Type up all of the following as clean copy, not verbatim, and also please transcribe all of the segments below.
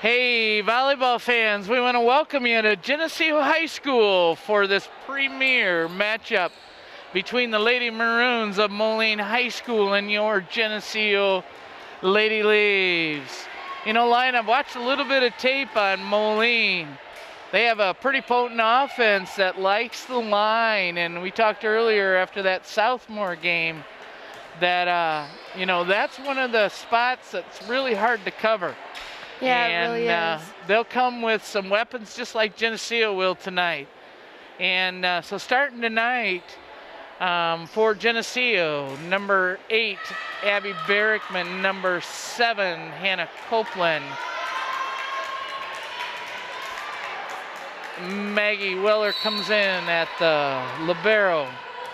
Hey, volleyball fans, we want to welcome you to Geneseo High School for this premier matchup between the Lady Maroons of Moline High School and your Geneseo Lady Leaves. You know, Lion, I've watched a little bit of tape on Moline. They have a pretty potent offense that likes the line, and we talked earlier after that Southmore game that, you know, that's one of the spots that's really hard to cover. Yeah, it really is. They'll come with some weapons just like Geneseo will tonight. And so starting tonight for Geneseo, number 8, Abby Barrickman, number 7, Hannah Copeland. Maggie Weller comes in at the libero.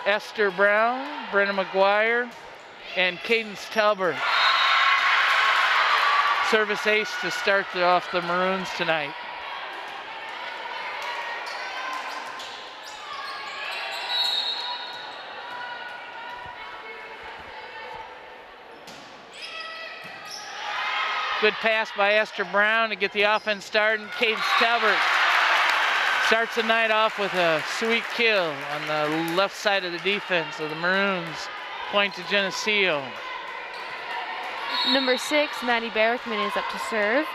Esther Brown, Brenna McGuire, and Cadence Talbert. Service ace to start off the Maroons tonight. Good pass by Esther Brown to get the offense started. Cadence Talbert starts the night off with a sweet kill on the left side of the defense of the Maroons. Point to Geneseo. Number 6, Maddie Barrickman is up to serve.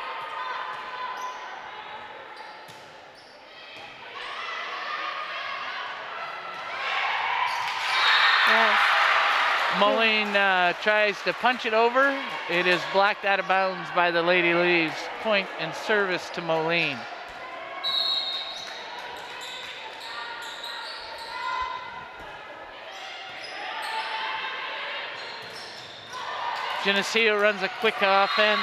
Yes. Moline tries to punch it over. It is blocked out of bounds by the Lady Leaves. Point and service to Moline. Geneseo runs a quick offense.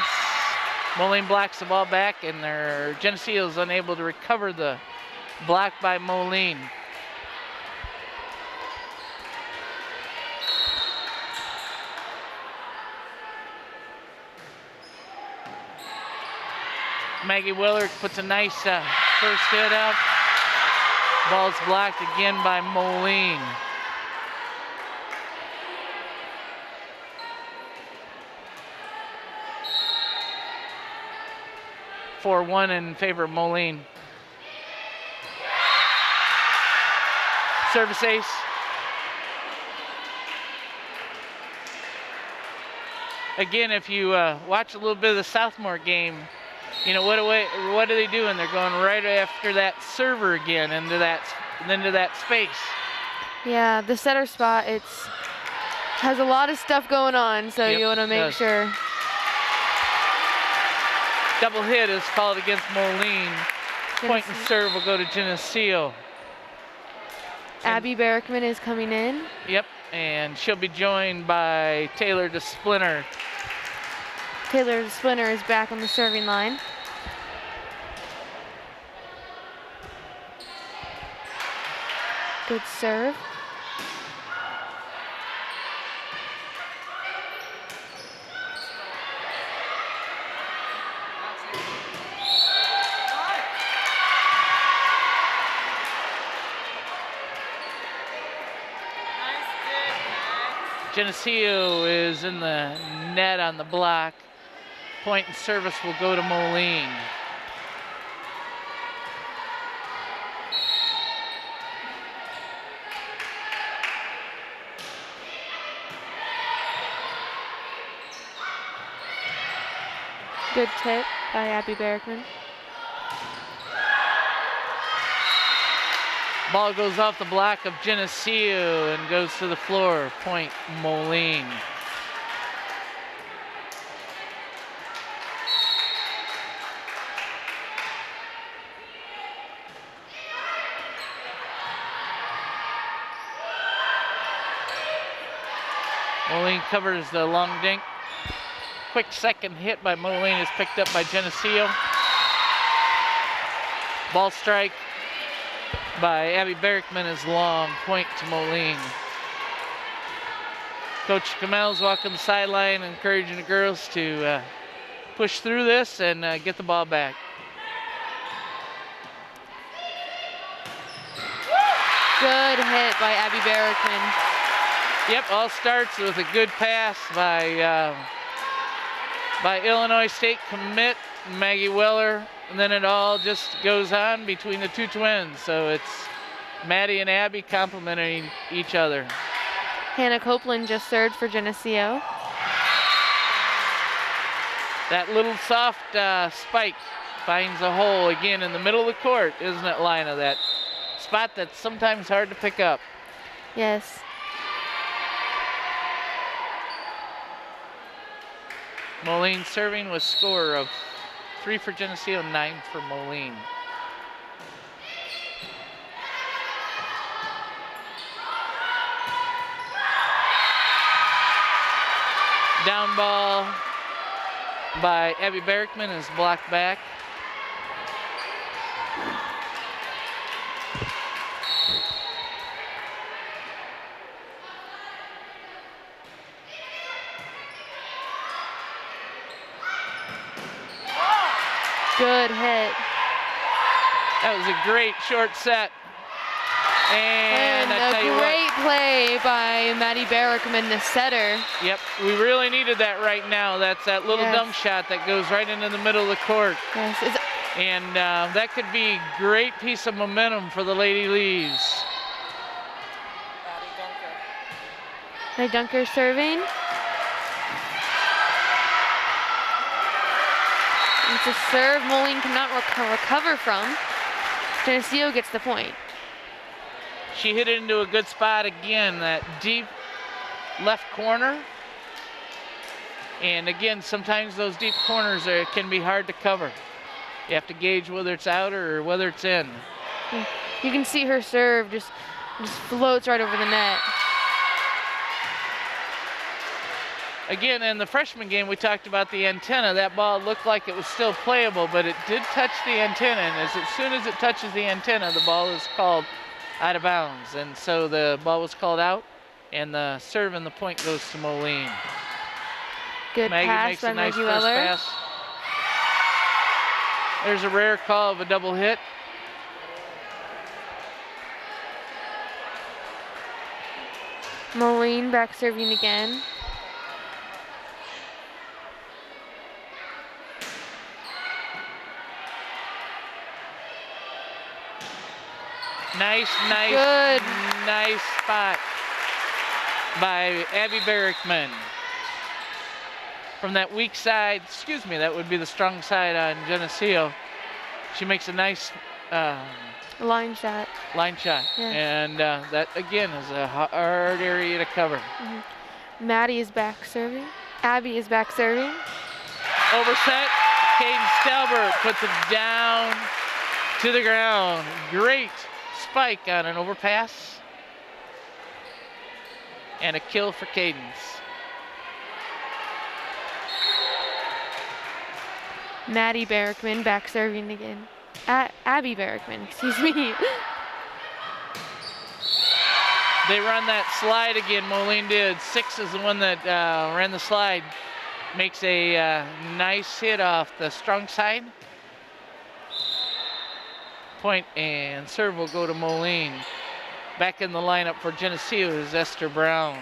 Moline blocks the ball back, and Geneseo is unable to recover the block by Moline. Maggie Willard puts a nice first hit up. Ball's blocked again by Moline. (4-1) in favor of Moline. Service ace. Again, if you watch a little bit of the Southmore game, you know, what are they doing? They're going right after that server again into that space. Yeah, the setter spot, has a lot of stuff going on, so Yep, you want to make sure. Double hit is called against Moline. Point and serve will go to Geneseo. Abby Barrickman is coming in. Yep, and she'll be joined by Taylor DeSplinter. Taylor DeSplinter is back on the serving line. Good serve. Geneseo is in the net on the block. Point and service will go to Moline. Good tip by Abby Barrickman. Ball goes off the block of Geneseo and goes to the floor. Point Moline. Moline covers the long dink. Quick second hit by Moline is picked up by Geneseo. Ball strike by Abby Barrickman is long. Point to Moline. Coach Kamel's walking the sideline, encouraging the girls to push through this and get the ball back. Good hit by Abby Barrickman. Yep, all starts with a good pass by Illinois State commit Maggie Weller, and then it all just goes on between the two twins. So it's Maddie and Abby complimenting each other. Hannah Copeland just served for Geneseo. That little soft spike finds a hole again in the middle of the court, isn't it, Lina? That spot that's sometimes hard to pick up. Yes. Moline serving with score of 3 for Geneseo, 9 for Moline. Down ball by Abby Berrickman is blocked back. Good hit. That was a great short set. And I a tell you great play by Maddie Berrickman, the setter. Yep, we really needed that right now. That's that little dump shot that goes right into the middle of the court. Yes. And that could be a great piece of momentum for the Lady Lees. Maddie Dunker serving. It's a serve Moline cannot recover from. Geneseo gets the point. She hit it into a good spot again, that deep left corner. And again, sometimes those deep corners can be hard to cover. You have to gauge whether it's out or whether it's in. You can see her serve just floats right over the net. Again, in the freshman game, we talked about the antenna. That ball looked like it was still playable, but it did touch the antenna. And as soon as it touches the antenna, the ball is called out of bounds. And so the ball was called out, and the serve and the point goes to Moline. Good Maggie pass makes by a nice Maggie first Weller. pass. There's a rare call of a double hit. Moline back serving again. Nice spot by Abby Berrickman. From that weak side, that would be the strong side on Geneseo. She makes a nice line shot. Yes. And that again is a hard area to cover. Mm-hmm. Maddie is back serving. Abby is back serving. Overset. Caden Stelbert puts it down to the ground. Great spike on an overpass. And a kill for Cadence. Maddie Berrickman back serving again. Abby Berrickman, excuse me. They run that slide again, Moline did. 6 is the one that ran the slide. Makes a nice hit off the strong side. Point and serve will go to Moline. Back in the lineup for Geneseo is Esther Brown.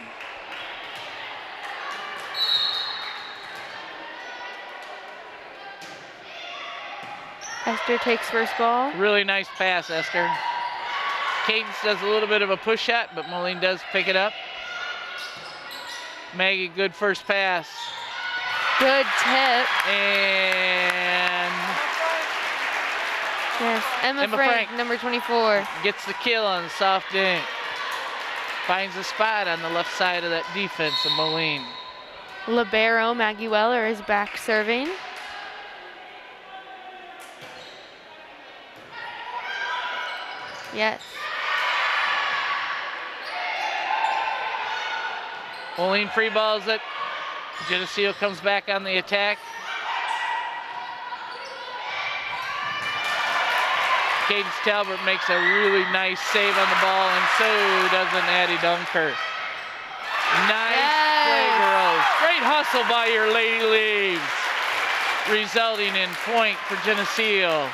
Esther takes first ball. Really nice pass, Esther. Cadence does a little bit of a push shot, but Moline does pick it up. Maggie, good first pass. Good tip. And yes, Emma Frank, number 24. Gets the kill on the soft dink. Finds a spot on the left side of that defense of Moline. Libero Maggie Weller is back serving. Yes. Moline free balls it. Geneseo comes back on the attack. Cadence Talbot makes a really nice save on the ball, and so doesn't Addie Dunker. Nice play, girls. Great hustle by your Lady Leaves, resulting in point for Geneseo.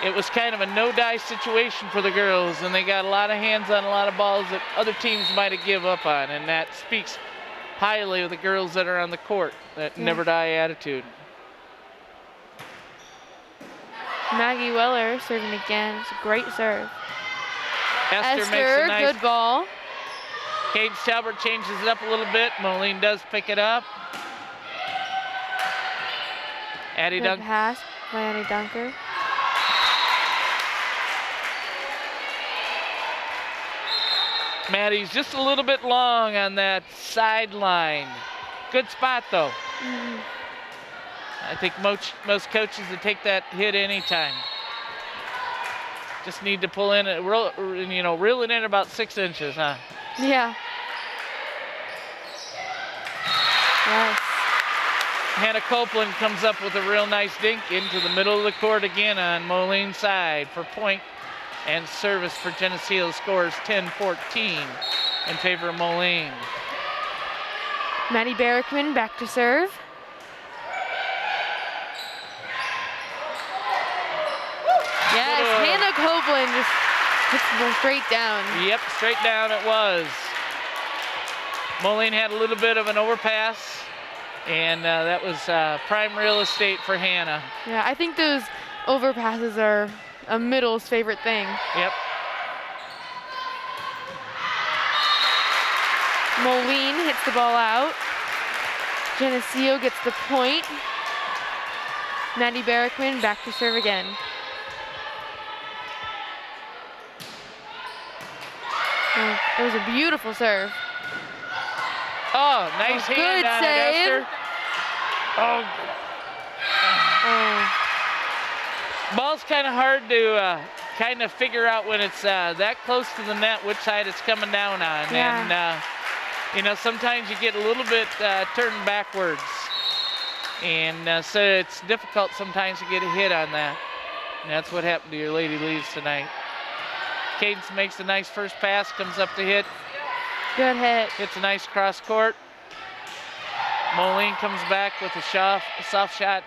It was kind of a no-dice situation for the girls, and they got a lot of hands on a lot of balls that other teams might have give up on, and that speaks highly of the girls that are on the court, that never die attitude. Maggie Weller serving again. It's a great serve. Esther makes a nice. Good ball. Cadence Talbert changes it up a little bit. Moline does pick it up. Addie Good Duncan. pass by Addie Dunker. Maddie's just a little bit long on that sideline. Good spot though. I think most coaches would take that hit anytime. Just need to pull in, reel it in about 6 inches, huh? Yeah. Yes. Hannah Copeland comes up with a real nice dink into the middle of the court again on Moline's side for point and service for Geneseo. Scores 10-14 in favor of Moline. Maddie Barrickman back to serve. Yes, Hannah Copeland just hits the straight down. Yep, straight down it was. Moline had a little bit of an overpass, and that was prime real estate for Hannah. Yeah, I think those overpasses are a middle's favorite thing. Yep. Moline hits the ball out. Geneseo gets the point. Maddie Barrickman back to serve again. Oh, it was a beautiful serve. Oh, nice hand on it, Esther. Ball's kind of hard to kind of figure out when it's that close to the net, which side it's coming down on. Yeah. And, sometimes you get a little bit turned backwards. And so it's difficult sometimes to get a hit on that. And that's what happened to your Lady Leaves tonight. Cadence makes a nice first pass, comes up to hit. Good hit. Hits a nice cross court. Moline comes back with a soft shot.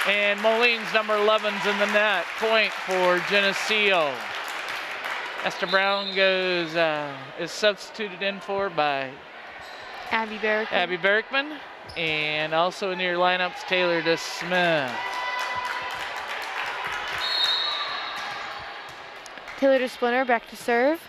And Moline's number 11's in the net. Point for Geneseo. Esther Brown is substituted in for by Abby Barrickman. And also in your lineups, Taylor DeSmith. Taylor DeSplinter back to serve.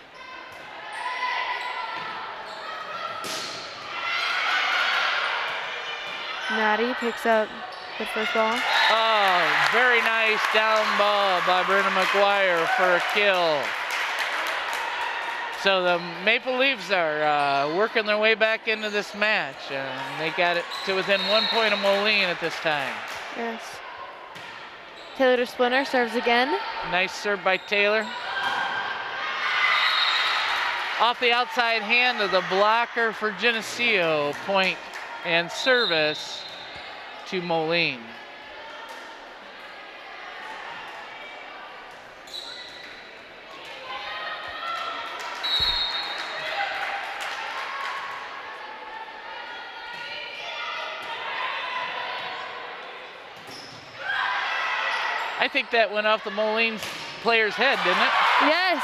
Maddie picks up the first ball. Oh, very nice down ball by Brenna McGuire for a kill. So the Maple Leafs are working their way back into this match. They got it to within 1 point of Moline at this time. Yes. Taylor DeSplinter serves again. Nice serve by Taylor. Off the outside hand of the blocker for Geneseo. Point and service to Moline. I think that went off the Moline player's head, didn't it? Yes.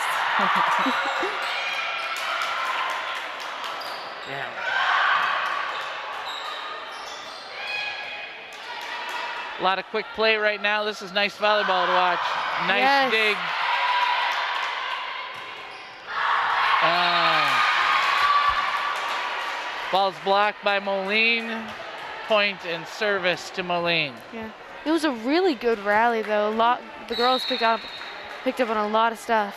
Yeah. A lot of quick play right now. This is nice volleyball to watch. Nice dig. Ball's blocked by Moline. Point and service to Moline. Yeah. It was a really good rally, though. The girls picked up on a lot of stuff.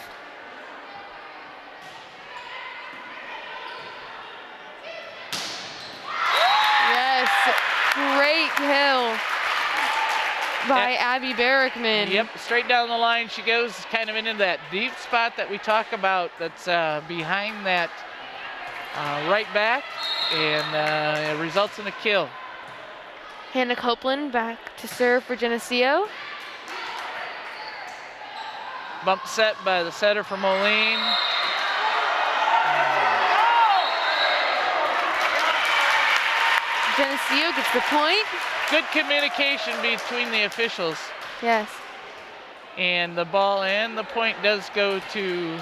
Yes, great kill by Abby Barrickman. Yep, straight down the line she goes, kind of into that deep spot that we talk about. That's behind that right back, and it results in a kill. Hannah Copeland back to serve for Geneseo. Bump set by the setter for Moline. Geneseo gets the point. Good communication between the officials. Yes. And the ball and the point does go to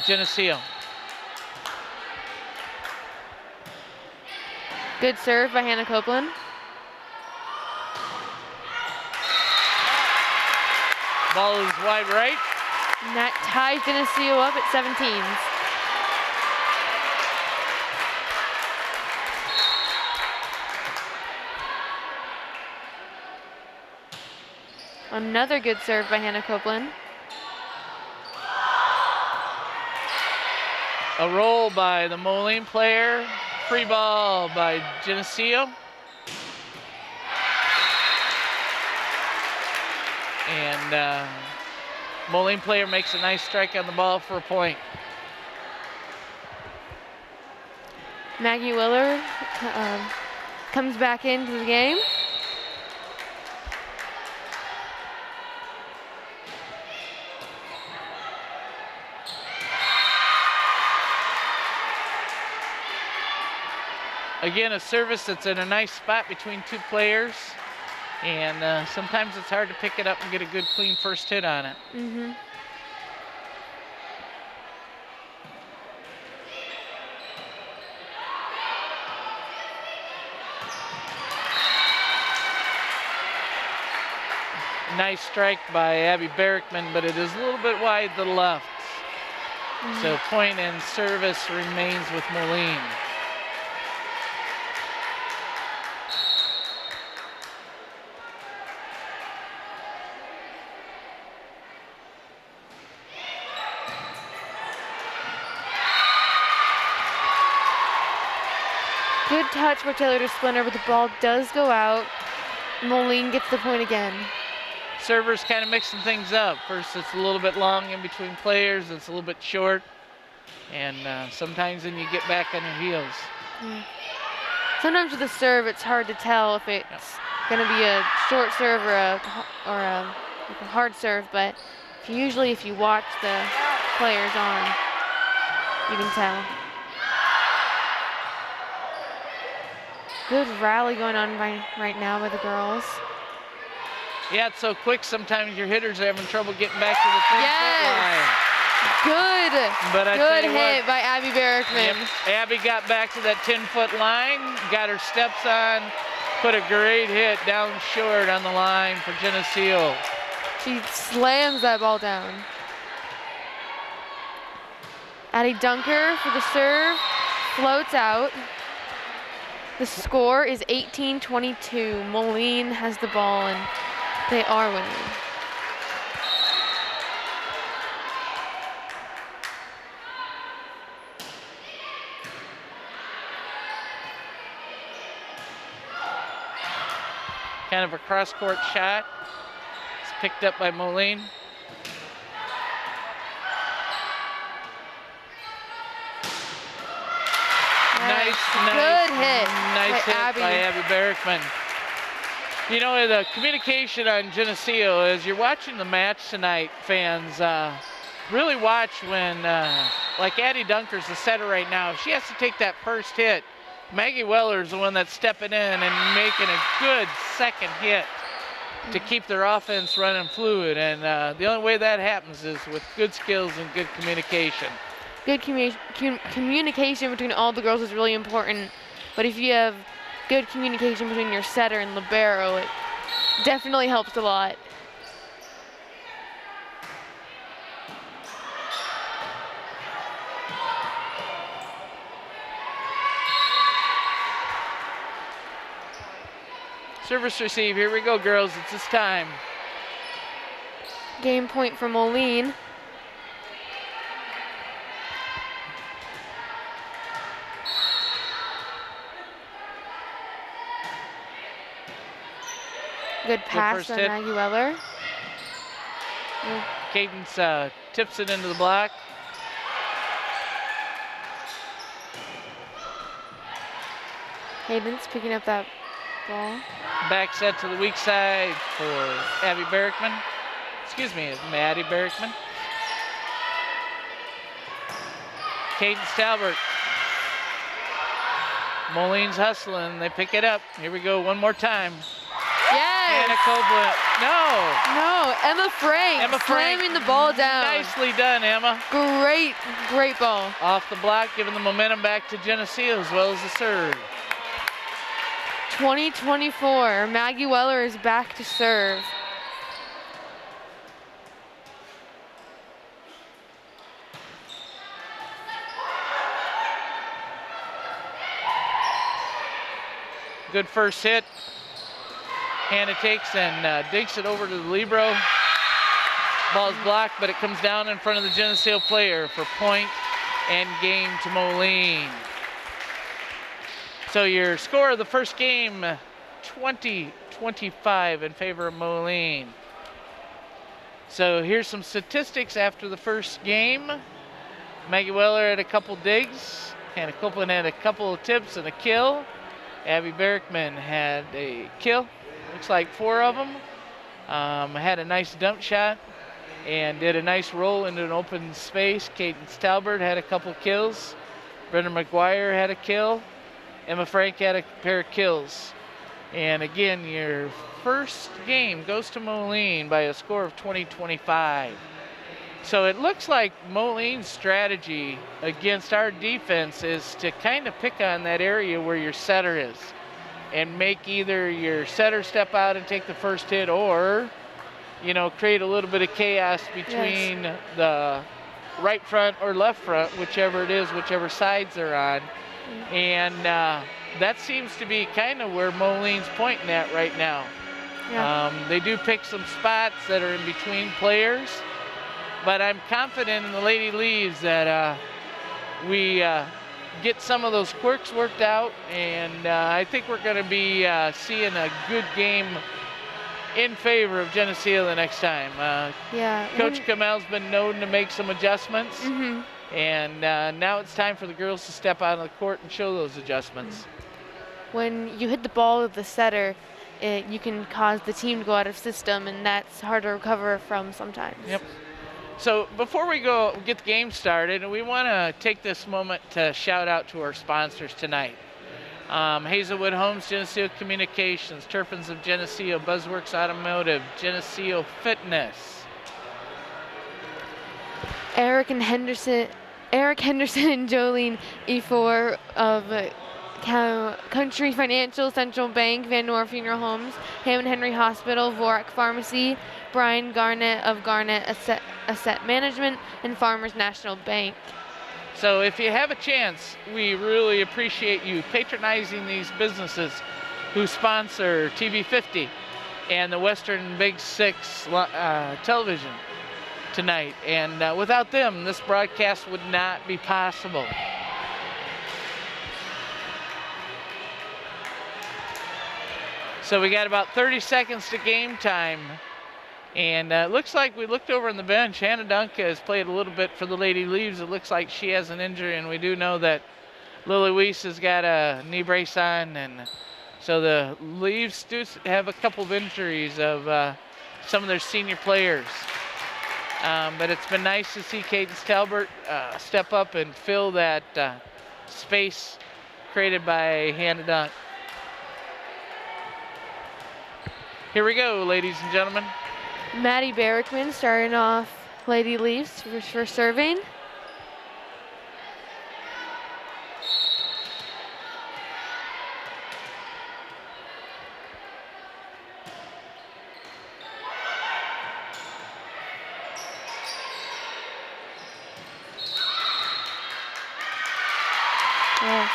Geneseo. Good serve by Hannah Copeland. Ball is wide right. And that ties Geneseo up at 17. Another good serve by Hannah Copeland. A roll by the Moline player. Free ball by Geneseo. And Moline player makes a nice strike on the ball for a point. Maggie Willard comes back into the game. Again, a service that's in a nice spot between two players. And sometimes it's hard to pick it up and get a good, clean first hit on it. Mm-hmm. Nice strike by Abby Barrickman, but it is a little bit wide to the left. Mm-hmm. So point and service remains with Moline. Good touch by Taylor to Splinter, but the ball does go out. Moline gets the point again. Servers kind of mixing things up. First, it's a little bit long in between players. It's a little bit short. And sometimes then you get back on your heels. Mm. Sometimes with the serve, it's hard to tell if it's going to be a short serve or a hard serve. But usually if you watch the players on, you can tell. Good rally going on right now by the girls. Yeah, it's so quick. Sometimes your hitters are having trouble getting back to the 10-foot line. Good hit by Abby Barrickman. Yep. Abby got back to that 10-foot line, got her steps on, put a great hit down short on the line for Geneseo. She slams that ball down. Addie Dunker for the serve, floats out. The score is 18-22. Moline has the ball and they are winning. Kind of a cross-court shot. It's picked up by Moline. Good hit Nice hit Abby. by Abby Barrickman. You know, the communication on Geneseo, as you're watching the match tonight, fans, really watch when, like Addie Dunker's the setter right now, if she has to take that first hit, Maggie Weller's the one that's stepping in and making a good second hit to keep their offense running fluid. And the only way that happens is with good skills and good communication. Good communication between all the girls is really important. But if you have good communication between your setter and libero, it definitely helps a lot. Service receive, here we go, girls, it's this time. Game point for Moline. Good pass by Maggie Weller. Cadence tips it into the block. Cadence picking up that ball. Back set to the weak side for Abby Barrickman. Excuse me, Maddie Barrickman. Cadence Talbert. Moline's hustling, they pick it up. Here we go, one more time. Yes! Hannah Copeland. No, Emma Frank slamming the ball down. Nicely done, Emma. Great ball. Off the block, giving the momentum back to Geneseo as well as the serve. 20-24, Maggie Weller is back to serve. Good first hit. Hannah takes and dinks it over to the libero. Ball's blocked, but it comes down in front of the Geneseo player for point and game to Moline. So your score of the first game, 20-25 in favor of Moline. So here's some statistics after the first game. Maggie Weller had a couple digs. Hannah Copeland had a couple of tips and a kill. Abby Berrickman had a kill. Looks like 4 of them. Had a nice dump shot and did a nice roll into an open space. Cadence Talbert had a couple kills. Brenda McGuire had a kill. Emma Frank had a pair of kills. And again, your first game goes to Moline by a score of 20-25. So it looks like Moline's strategy against our defense is to kind of pick on that area where your setter is and make either your setter step out and take the first hit, or, you know, create a little bit of chaos between the right front or left front, whichever it is, whichever sides they're on. And that seems to be kind of where Moline's pointing at right now. Yeah. They do pick some spots that are in between players, but I'm confident in the Lady Leaves that we get some of those quirks worked out, and I think we're going to be seeing a good game in favor of Geneseo the next time. Coach Kamel's been known to make some adjustments, and now it's time for the girls to step out on the court and show those adjustments. When you hit the ball with the setter, you can cause the team to go out of system, and that's hard to recover from sometimes. Yep. So before we go get the game started, we want to take this moment to shout out to our sponsors tonight. Hazelwood Homes, Geneseo Communications, Turpins of Geneseo, Buzzworks Automotive, Geneseo Fitness. Eric Henderson and Jolene E4 of Country Financial, Central Bank, Van Noor Funeral Homes, Hammond Henry Hospital, Vorak Pharmacy, Brian Garnett of Garnett Asset Management, and Farmers National Bank. So if you have a chance, we really appreciate you patronizing these businesses who sponsor TV 50 and the Western Big Six television tonight. And without them, this broadcast would not be possible. So we got about 30 seconds to game time. And it looks like we looked over on the bench. Hannah Dunk has played a little bit for the Lady Leaves. It looks like she has an injury, and we do know that Lily Weiss has got a knee brace on. And so the Leaves do have a couple of injuries of some of their senior players. But it's been nice to see Cadence Talbert step up and fill that space created by Hannah Dunk. Here we go, ladies and gentlemen. Maddie Barrickman starting off Lady Leaves for serving. Yes.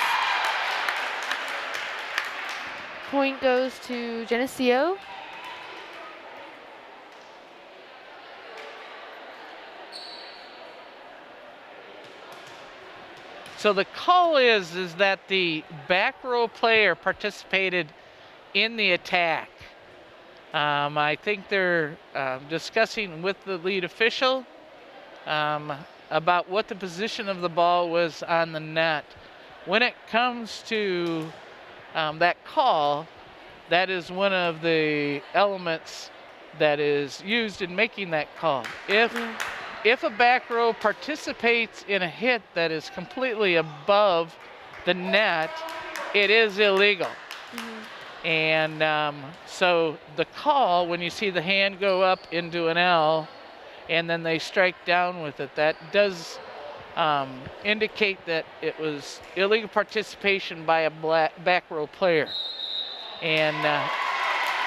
Point goes to Geneseo. So the call is that the back row player participated in the attack. I think they're discussing with the lead official about what the position of the ball was on the net. When it comes to that call, that is one of the elements that is used in making that call. If a back row participates in a hit that is completely above the net, it is illegal. And so the call, when you see the hand go up into an L and then they strike down with it, that does indicate that it was illegal participation by a back row player. And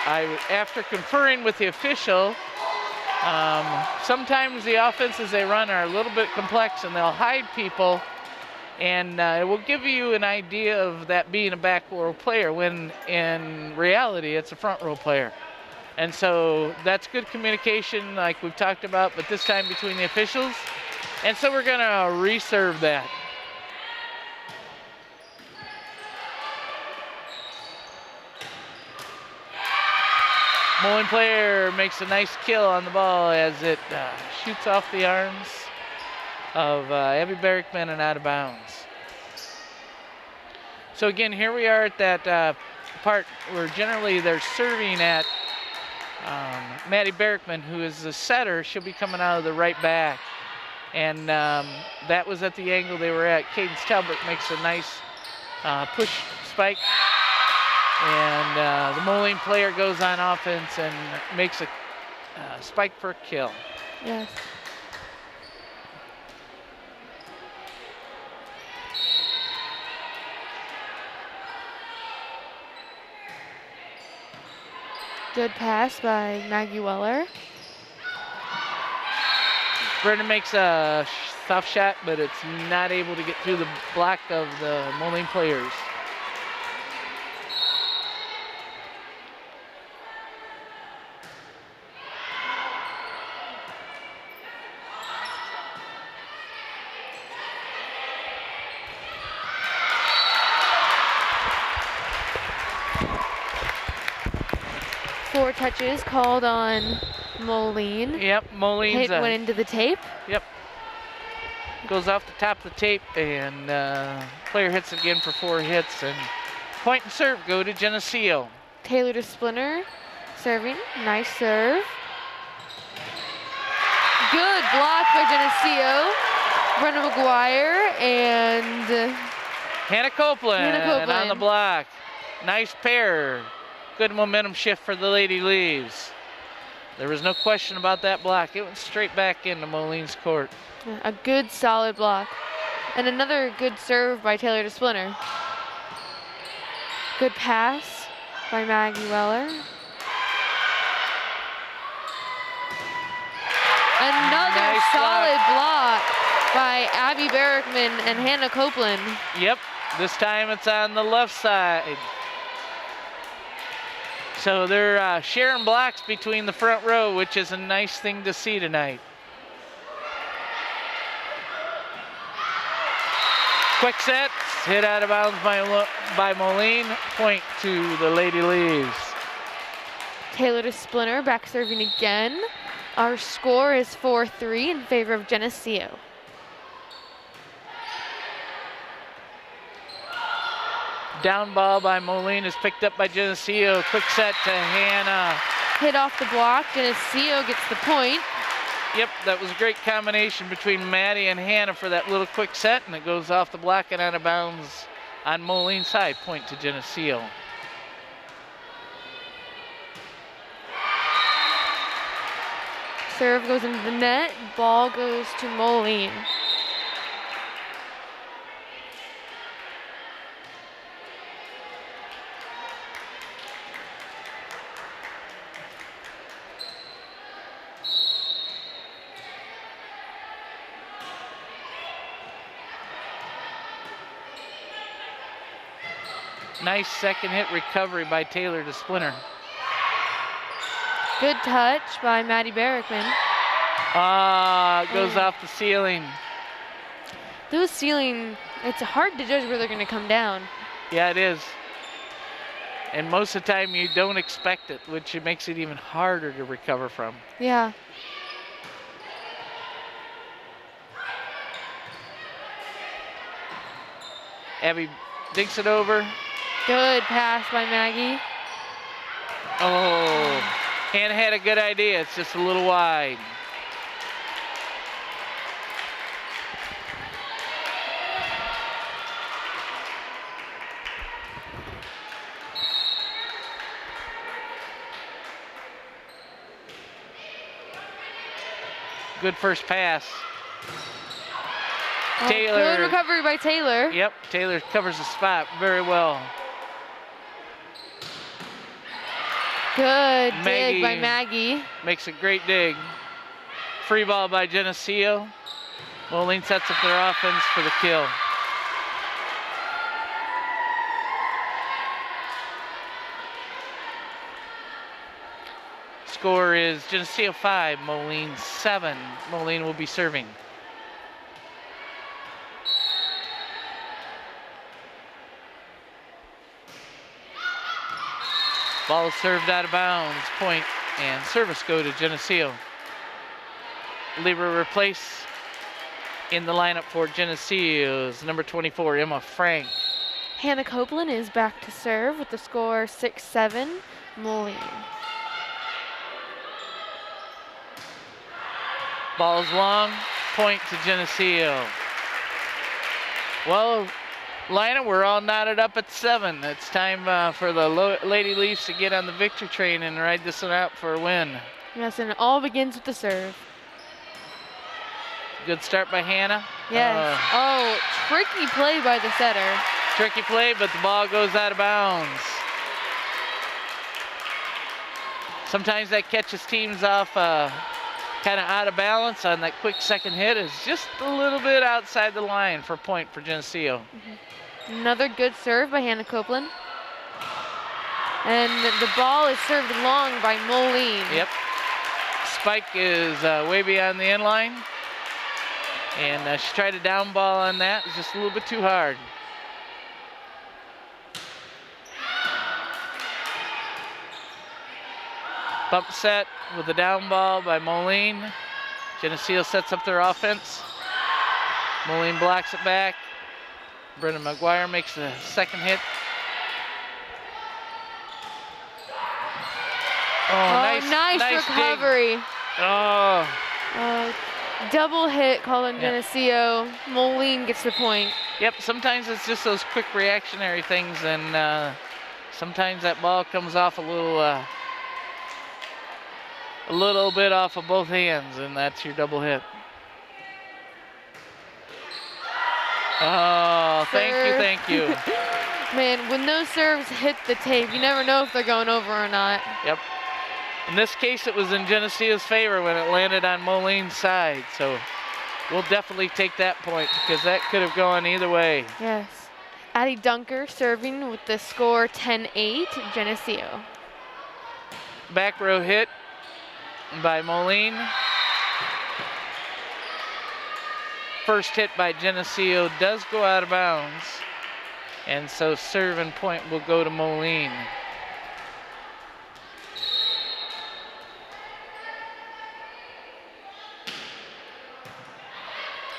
after conferring with the official, sometimes the offenses they run are a little bit complex, and they'll hide people And it will give you an idea of that being a back row player when in reality it's a front row player. And so that's good communication like we've talked about, but this time between the officials. And so we're going to reserve that. Moline player makes a nice kill on the ball as it shoots off the arms of Abby Berrickman and out of bounds. So again, here we are at that part where generally they're serving at Maddie Berrickman, who is the setter. She'll be coming out of the right back. And that was at the angle they were at. Cadence Talbot makes a nice push spike. And the Moline player goes on offense and makes a spike for a kill. Yes. Good pass by Maggie Weller. Brendan makes a tough shot, but it's not able to get through the block of the Moline players. Four touches called on Moline. Yep, Moline's Hit went into the tape. Yep. Goes off the top of the tape, and player hits it again for 4 hits. And point and serve go to Geneseo. Taylor to Splinter, serving. Nice serve. Good block by Geneseo. Brenna McGuire and Hannah Copeland on the block. Nice pair. Good momentum shift for the Lady Leaves. There was no question about that block. It went straight back into Moline's court. a good solid block. And another good serve by Taylor to Splinter. Good pass by Maggie Weller. Another Nice solid block by Abby Berrickman and Hannah Copeland. Yep, this time it's on the left side. So they're sharing blocks between the front row, which is a nice thing to see tonight. Quick set, hit out of bounds by Moline, point to the Lady Leaves. Taylor to Splinter, back serving again. Our score is 4-3 in favor of Geneseo. Down ball by Moline is picked up by Geneseo. Quick set to Hannah. Hit off the block, Geneseo gets the point. Yep, that was a great combination between Maddie and Hannah for that little quick set, and it goes off the block and out of bounds on Moline's side, point to Geneseo. Serve goes into the net, ball goes to Moline. Nice second hit recovery by Taylor to Splinter. Good touch by Maddie Berrickman. Goes off the ceiling. Those ceiling, it's hard to judge where they're going to come down. Yeah, it is. And most of the time you don't expect it, which makes it even harder to recover from. Yeah. Abby dinks it over. Good pass by Maggie. Oh, Hannah had a good idea. It's just a little wide. Good first pass. Taylor. Good recovery by Taylor. Yep, Taylor covers the spot very well. Good dig by Maggie. Makes a great dig. Free ball by Geneseo. Moline sets up their offense for the kill. score is Geneseo 5, Moline 7. Moline will be serving. Ball served out of bounds, point, and service go to Geneseo. Libero replace in the lineup for Geneseo is number 24, Emma Frank. Hannah Copeland is back to serve with the score 6-7, Moline. Ball's long, point to Geneseo. Well, Lina, we're all knotted up at 7. It's time for the Lady Leafs to get on the victory train and ride this one out for a win. Yes, and it all begins with the serve. Good start by Hannah. Yes. Tricky play by the setter. Tricky play, but the ball goes out of bounds. Sometimes that catches teams off kind of out of balance on that quick second hit. Is just a little bit outside the line for a point for Geneseo. Another good serve by Hannah Copeland. And the ball is served long by Moline. Yep. Spike is way beyond the end line. And she tried a down ball on that. It's just a little bit too hard. Bump set with the down ball by Moline. Geneseo sets up their offense. Moline blocks it back. Brendan McGuire makes the second hit. Nice recovery. Dig. Oh. Double hit calling Geneseo. Moline gets the point. Yep, sometimes it's just those quick reactionary things, and sometimes that ball comes off a little bit off of both hands, and that's your double hit. Oh, thank you. Man, when those serves hit the tape, you never know if they're going over or not. Yep. In this case, it was in Geneseo's favor when it landed on Moline's side, so we'll definitely take that point because that could have gone either way. Yes. Addie Dunker serving with the score 10-8, Geneseo. Back row hit by Moline. First hit by Geneseo does go out of bounds, and so serve and point will go to Moline.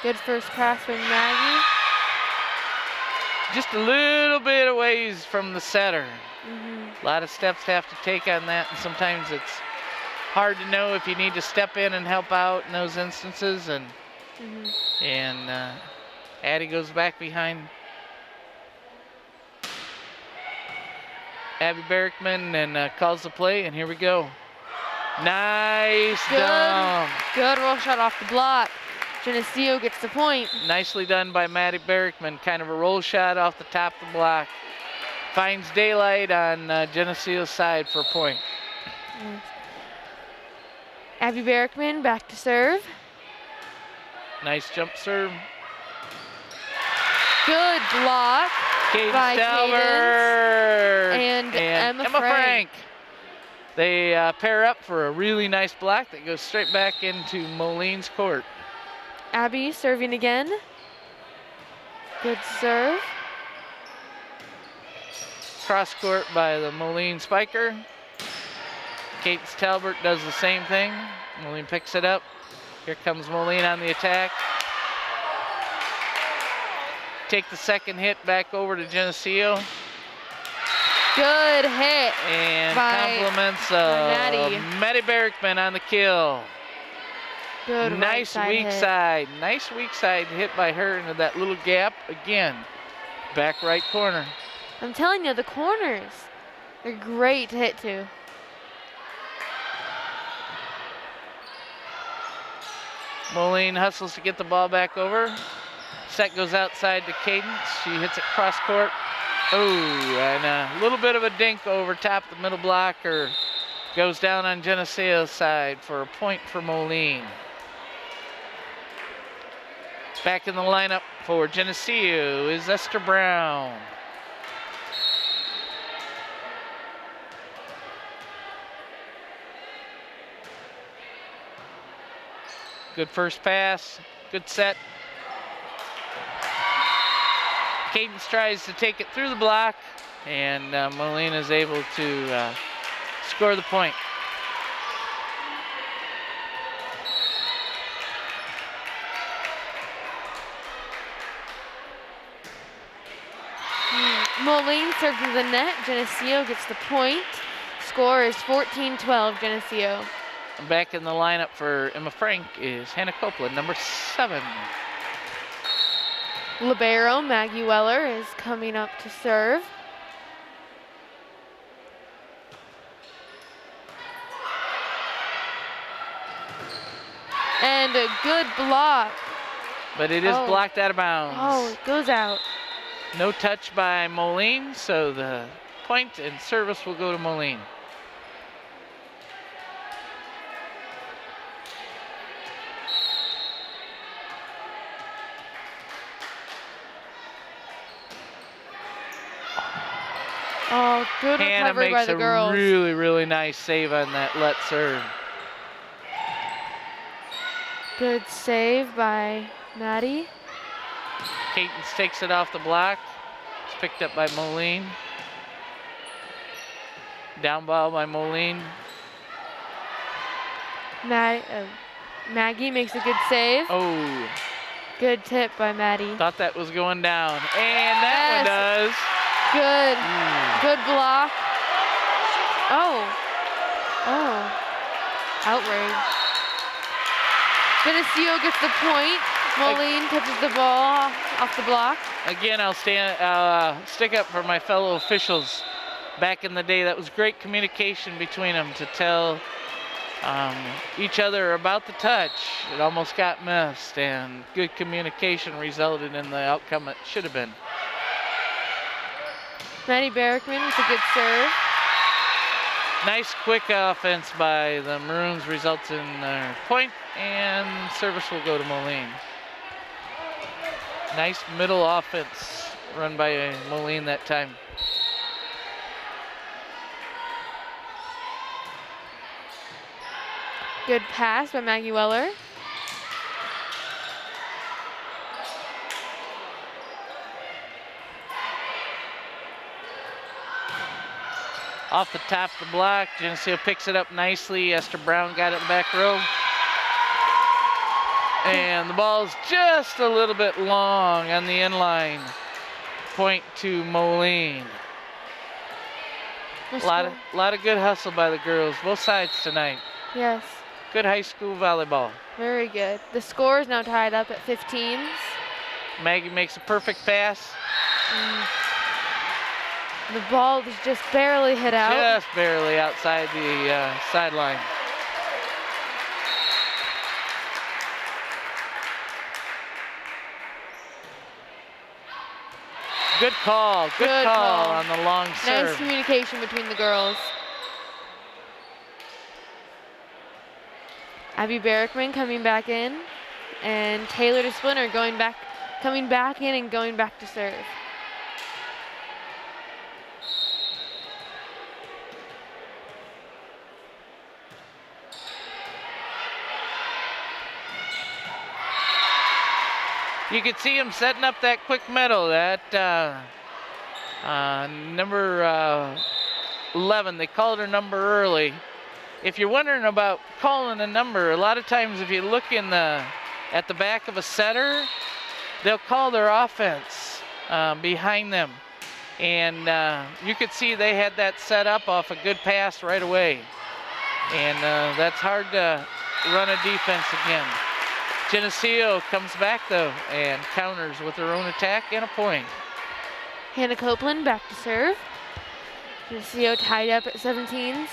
Good first pass by Maggie. Just a little bit of ways from the setter. A lot of steps to have to take on that, and sometimes it's hard to know if you need to step in and help out in those instances. And Addie goes back behind Abby Berrickman and calls the play, and here we go. Nice dump. Good roll shot off the block. Geneseo gets the point. Nicely done by Maddie Berrickman. Kind of a roll shot off the top of the block. Finds daylight on Geneseo's side for a point. Abby Berrickman back to serve. Nice jump serve. Good block by Cadence and Emma Frank. They pair up for a really nice block that goes straight back into Moline's court. Abby serving again. Good serve. Cross court by the Moline spiker. Cadence Talbert does the same thing. Moline picks it up. Here comes Moline on the attack. Take the second hit back over to Geneseo. Good hit. And compliments Maddie Berrickman on the kill. Good nice right weak hit. side. Nice weak side hit by her into that little gap. Again, back right corner. I'm telling you, the corners, they're great to hit to. Moline hustles to get the ball back over. Set goes outside to Cadence. She hits it cross court. Oh, and a little bit of a dink over top the middle blocker. Goes down on Geneseo's side for a point for Moline. Back in the lineup for Geneseo is Esther Brown. Good first pass, good set. Cadence tries to take it through the block, and Moline is able to score the point. Moline serves to the net. Geneseo gets the point. Score is 14-12, Geneseo. Back in the lineup for Emma Frank is Hannah Copeland, number 7. Libero Maggie Weller is coming up to serve. And a good block. But it is blocked out of bounds. Oh, it goes out. No touch by Moline, so the point and service will go to Moline. Oh, good Hannah recovery by makes the a girls. really, really nice save on that let serve. Good save by Maddie. Cadence takes it off the block. It's picked up by Moline. Down ball by Moline. Maggie makes a good save. Oh, Good tip by Maddie. thought that was going down. And that one does. Good. Good block. Oh. Outrage. Geneseo gets the point. Moline touches the ball off the block. Again, I'll stick up for my fellow officials. Back in the day, that was great communication between them to tell each other about the touch. It almost got missed, and good communication resulted in the outcome it should have been. Maddie Barrickman with a good serve. Nice quick offense by the Maroons results in their point, and service will go to Moline. Nice middle offense run by Moline that time. Good pass by Maggie Weller. Off the top of the block, Geneseo picks it up nicely. Esther Brown got it in the back row. And the ball's just a little bit long on the inline. Point to Moline. A lot of good hustle by the girls, both sides tonight. Yes. Good high school volleyball. Very good. The score is now tied up at 15s. Maggie makes a perfect pass. The ball is just barely hit out. Just barely outside the sideline. Good call. Good call on the long serve. Nice communication between the girls. Abby Barrickman coming back in, and Taylor DeSplinter coming back in and going back to serve. You can see him setting up that quick middle. That number 11, they called her number early. If you're wondering about calling a number, a lot of times if you look at the back of a setter, they'll call their offense behind them. And you could see they had that set up off a good pass right away. And that's hard to run a defense again. Geneseo comes back though and counters with her own attack and a point. Hannah Copeland back to serve. Geneseo tied up at 17s.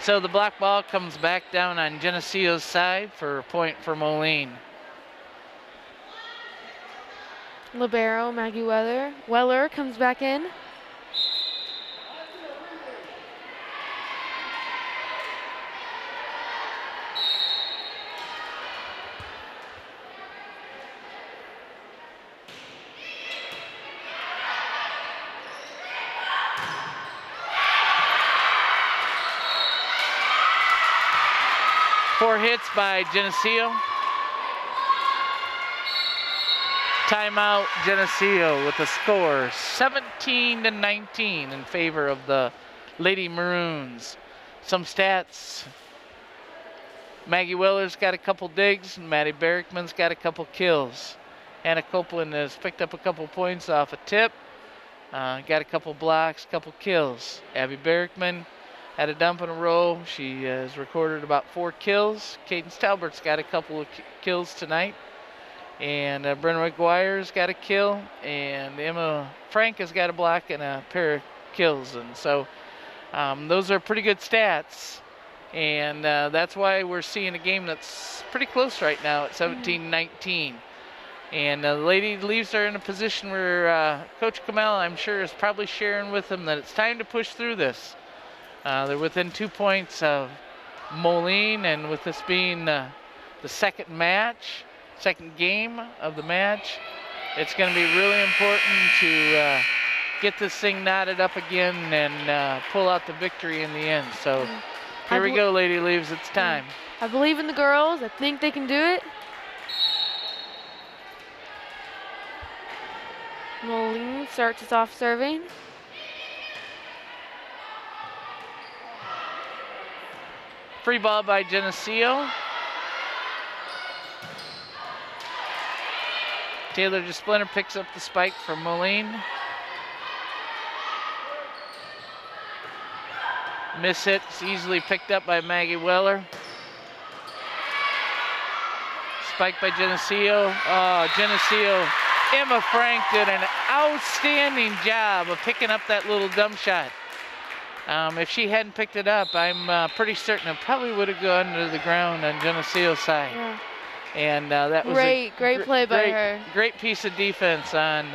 So the black ball comes back down on Geneseo's side for a point for Moline. Libero Maggie Weller comes back in. 4 hits by Geneseo. Timeout Geneseo with the score 17-19 in favor of the Lady Maroons. Some stats. Maggie Weller's got a couple digs, and Maddie Barrickman's got a couple kills. Anna Copeland has picked up a couple points off a tip. Got a couple blocks, couple kills. Abby Barrickman had a dump in a row. She has recorded about 4 kills. Cadence Talbert's got a couple of kills tonight. And Brenna McGuire's got a kill. And Emma Frank has got a block and a pair of kills. And so those are pretty good stats. And that's why we're seeing a game that's pretty close right now at 17-19. And the Lady Leaves are in a position where Coach Kamel, I'm sure, is probably sharing with them that it's time to push through this. They're within 2 points of Moline, and with this being the second game of the match, it's going to be really important to get this thing knotted up again and pull out the victory in the end. So here we go, Lady Leaves, it's time. I believe in the girls. I think they can do it. Moline starts us off serving. Free ball by Geneseo. Taylor DeSplinter picks up the spike from Moline. Miss hit's easily picked up by Maggie Weller. Spike by Geneseo. Oh, Geneseo. Emma Frank did an outstanding job of picking up that little dump shot. If she hadn't picked it up, I'm pretty certain it probably would have gone to the ground on Geneseo's side. Yeah. And that was great play by her. Great piece of defense on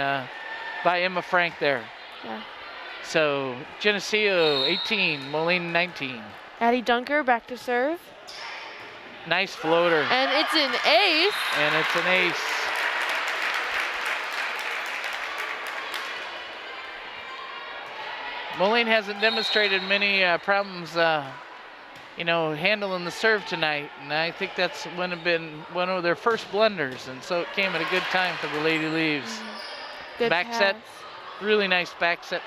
by Emma Frank there. Yeah. So Geneseo 18, Moline 19. Addie Dunker back to serve. Nice floater. And it's an ace. And it's an ace. Moline hasn't demonstrated many problems, handling the serve tonight, and I think that's been one of their first blunders, and so it came at a good time for the Lady Leaves. Good back pass. Set, really nice back set.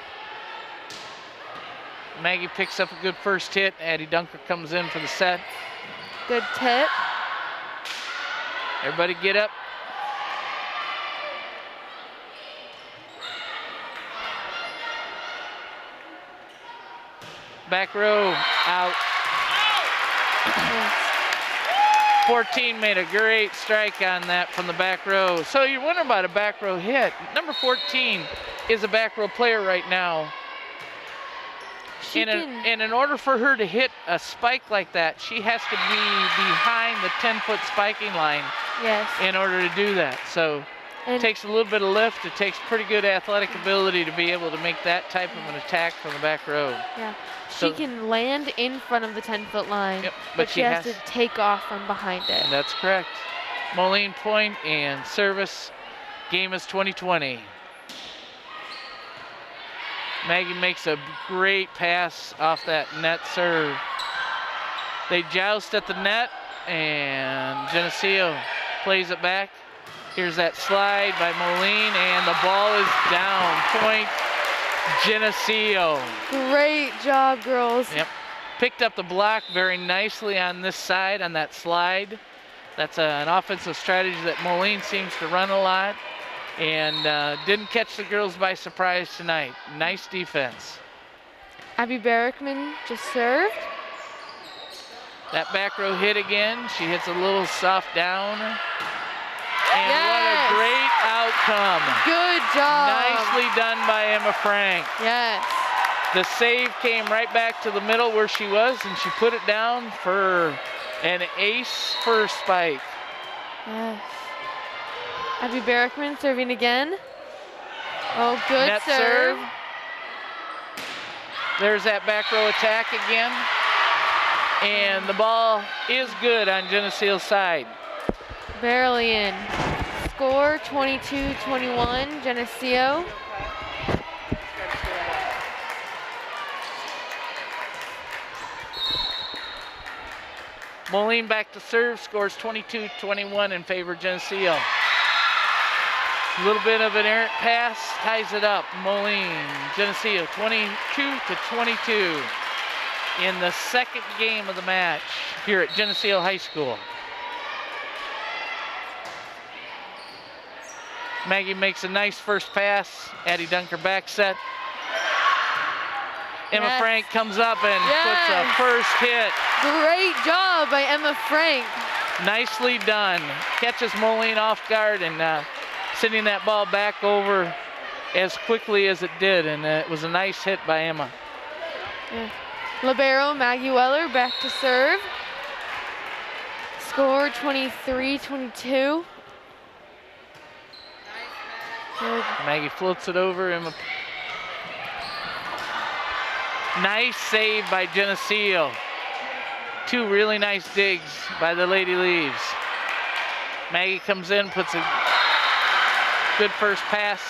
Maggie picks up a good first hit. Addie Dunker comes in for the set. Good tip. Everybody get up. Back row, out. 14 made a great strike on that from the back row. So you're wondering about a back row hit. Number 14 is a back row player right now. And in order for her to hit a spike like that, she has to be behind the 10-foot spiking line. Yes. In order to do that. So it takes a little bit of lift. It takes pretty good athletic ability to be able to make that type of an attack from the back row. Yeah. She can land in front of the 10-foot line, yep, but she has to take off from behind it. And that's correct. Moline point and service. Game is 20-20. Maggie makes a great pass off that net serve. They joust at the net, and Geneseo plays it back. Here's that slide by Moline, and the ball is down. Point Geneseo. Great job, girls. Yep. Picked up the block very nicely on this side, on that slide. That's an offensive strategy that Moline seems to run a lot. And didn't catch the girls by surprise tonight. Nice defense. Abby Barrickman just served. That back row hit again. She hits a little soft down. And what a great outcome. Good job. Nicely done by Emma Frank. Yes. The save came right back to the middle where she was, and she put it down for an ace first spike. Yes. Abby Barrickman serving again. Oh, good net serve. There's that back row attack again. And the ball is good on Geneseo's side. Barely in. Score 22-21, Geneseo. Moline back to serve, scores 22-21 in favor of Geneseo. A little bit of an errant pass, ties it up. Moline, Geneseo 22-22 in the second game of the match here at Geneseo High School. Maggie makes a nice first pass. Addie Dunker back set. Emma Frank comes up and puts a first hit. Great job by Emma Frank. Nicely done. Catches Moline off guard and sending that ball back over as quickly as it did, and it was a nice hit by Emma. Yeah. Libero Maggie Weller back to serve. Score 23-22. Maggie floats it over. Emma. Nice save by Geneseo. Two really nice digs by the Lady Leaves. Maggie comes in, puts a good first pass.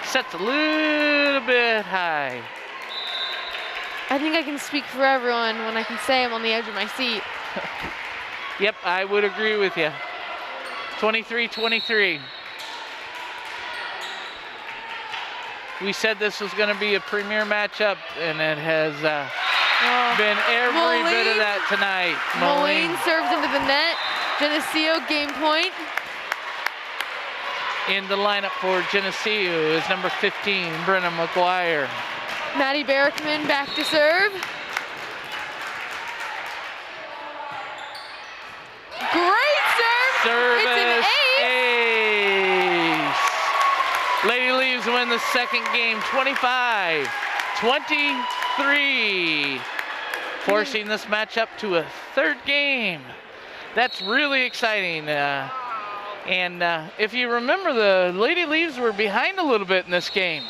Sets a little bit high. I think I can speak for everyone when I can say I'm on the edge of my seat. Yep, I would agree with you. 23-23. We said this was going to be a premier matchup, and it has been every bit of that tonight. Moline serves into the net. Geneseo game point. In the lineup for Geneseo is number 15, Brenna McGuire. Maddie Barrickman back to serve. Great serve. Service. It's an ace. Lady Leaves win the second game 25-23, forcing this matchup to a third game. That's really exciting. And if you remember, the Lady Leaves were behind a little bit in this game.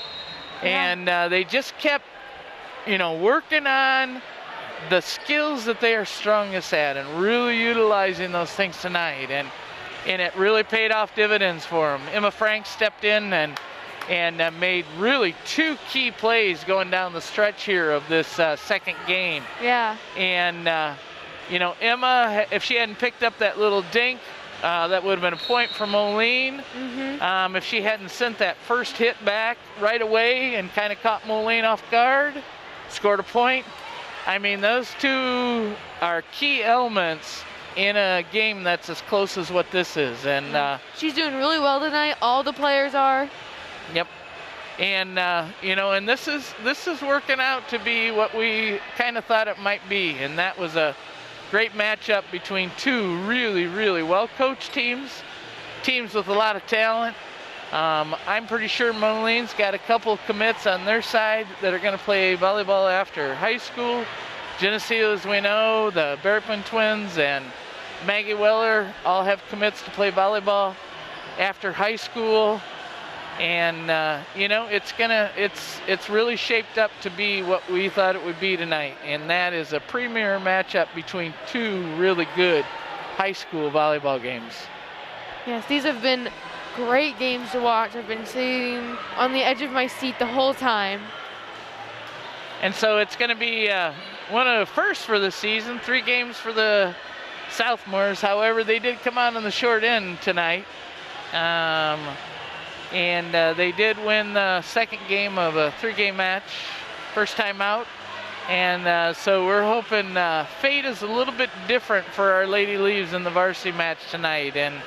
And they just kept, working on the skills that they are strongest at and really utilizing those things tonight. And it really paid off dividends for them. Emma Frank stepped in and made really two key plays going down the stretch here of this second game. Yeah. And, Emma, if she hadn't picked up that little dink, that would have been a point for Moline. If she hadn't sent that first hit back right away and kind of caught Moline off guard, scored a point. I mean, those two are key elements in a game that's as close as what this is. And she's doing really well tonight. All the players are. Yep. And and this is working out to be what we kind of thought it might be, and that was a great matchup between two really, really well-coached teams with a lot of talent. I'm pretty sure Moline's got a couple commits on their side that are going to play volleyball after high school. Geneseo, as we know, the Berkman twins and Maggie Weller all have commits to play volleyball after high school. And it's really shaped up to be what we thought it would be tonight, and that is a premier matchup between two really good high school volleyball games. Yes, these have been great games to watch. I've been sitting on the edge of my seat the whole time. And so it's going to be one of the first for the season, 3 games for the sophomores. However, they did come out on the short end tonight. And they did win the second game of a 3-game match, first time out. And so we're hoping fate is a little bit different for our Lady Leaves in the varsity match tonight, and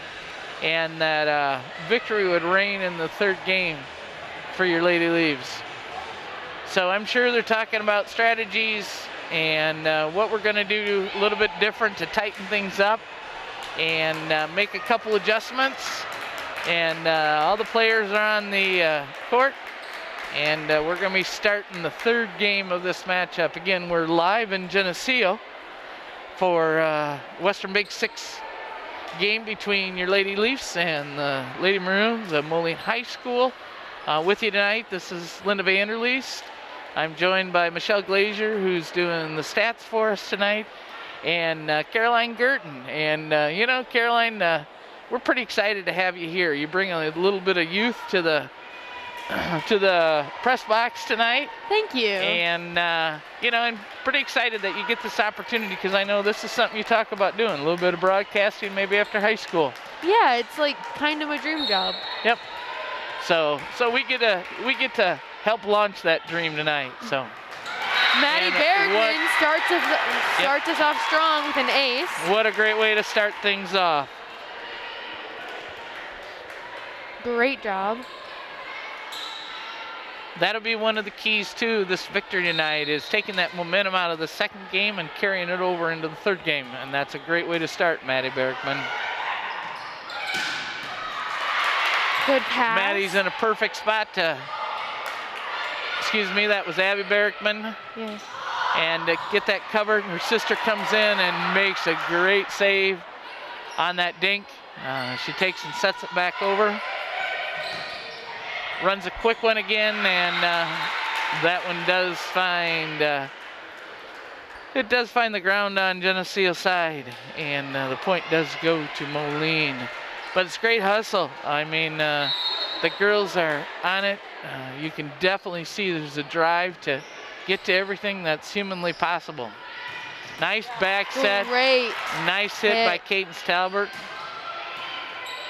that victory would reign in the third game for your Lady Leaves. So I'm sure they're talking about strategies and what we're going to do a little bit different to tighten things up and make a couple adjustments. And all the players are on the court, and we're going to be starting the third game of this matchup. Again, we're live in Geneseo for Western Big 6 game between your Lady Leafs and the Lady Maroons of Moline High School. With you tonight, this is Linda Vanderleest. I'm joined by Michelle Glazier, who's doing the stats for us tonight, and Caroline Gerton. And Caroline, we're pretty excited to have you here. You bring a little bit of youth to the to the press box tonight. Thank you. And, you know, I'm pretty excited that you get this opportunity because I know this is something you talk about doing, a little bit of broadcasting maybe after high school. Yeah, it's like kind of my dream job. Yep. So we get to help launch that dream tonight. So. Maddie Bergman starts us off strong with an ace. What a great way to start things off. Great job. That'll be one of the keys to this victory tonight, is taking that momentum out of the second game and carrying it over into the third game. And that's a great way to start, Maddie Bergman. Good pass. Maddie's in a perfect spot to, excuse me, that was Abby Bergman. Yes. And to get that covered, her sister comes in and makes a great save on that dink. She takes and sets it back over. Runs a quick one again, and that one does find, it does find the ground on Geneseo side, and the point does go to Moline. But it's great hustle. I mean, the girls are on it. You can definitely see there's a drive to get to everything that's humanly possible. Nice back set. Great. Nice hit by Cadence Talbert.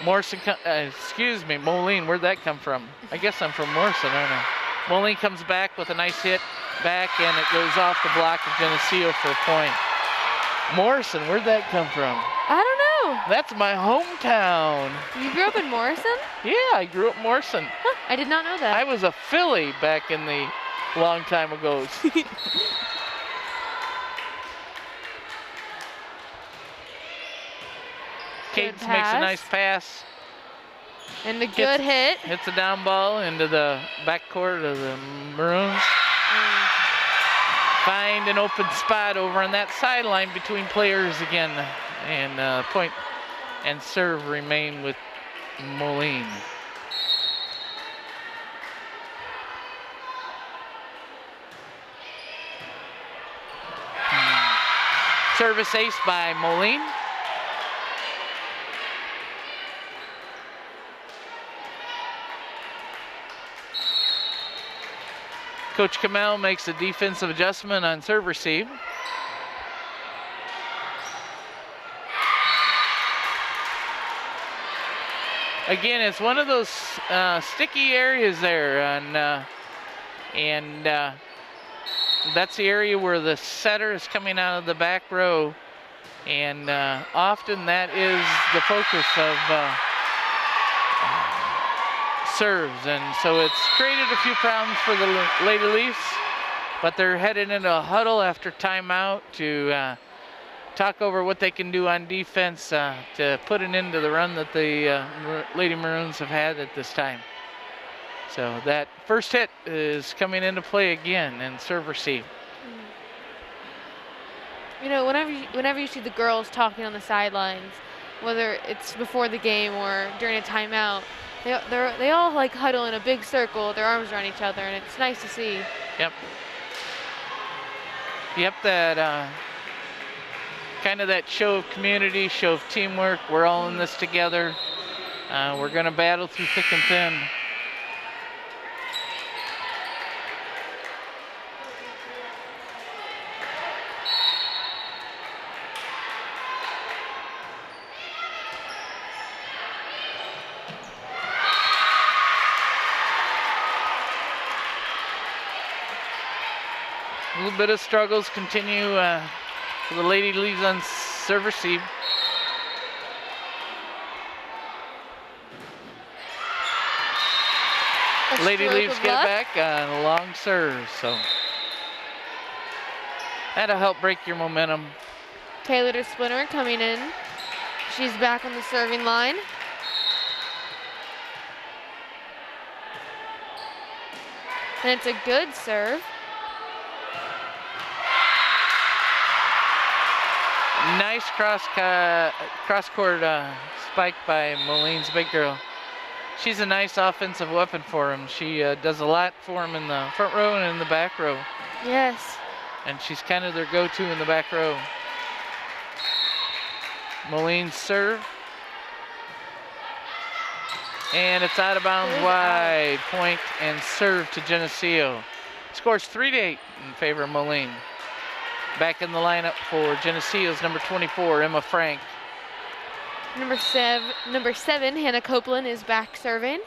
Morrison, excuse me, Moline, where'd that come from? I guess I'm from Morrison, aren't I? Moline comes back with a nice hit back, and it goes off the block of Geneseo for a point. Morrison, where'd that come from? I don't know. That's my hometown. You grew up in Morrison? Yeah, I grew up in Morrison. Huh, I did not know that. I was a Philly back in the long time ago. Cadence makes a nice pass. And a good hit. Hits a down ball into the backcourt of the Maroons. Find an open spot over on that sideline between players again. And point and serve remain with Moline. Service ace by Moline. Coach Kamel makes a defensive adjustment on serve receive. Again, it's one of those sticky areas there, and that's the area where the setter is coming out of the back row, and often that is the focus of serves, and so it's created a few problems for the Lady Leafs, but they're headed into a huddle after timeout to talk over what they can do on defense to put an end to the run that the Lady Maroons have had at this time. So that first hit is coming into play again and serve receive. You know, whenever you see the girls talking on the sidelines, whether it's before the game or during a timeout, they all like huddle in a big circle with their arms around each other, and it's nice to see. Yep. Yep, that kind of that show of community, show of teamwork. We're all in this together. We're going to battle through thick and thin. A little bit of struggles continue for the Lady Leaves on serve receive. Lady Leaves get back on a long serve, so that'll help break your momentum. Taylor Splinter coming in. She's back on the serving line. And it's a good serve. Nice cross-court spike by Moline's big girl. She's a nice offensive weapon for him. She does a lot for him in the front row and in the back row. Yes. And she's kind of their go-to in the back row. Moline's serve. And it's out of bounds wide. Point and serve to Geneseo. Scores 3-8 in favor of Moline. Back in the lineup for Geneseo's number 24, Emma Frank. Number seven, Hannah Copeland is back serving.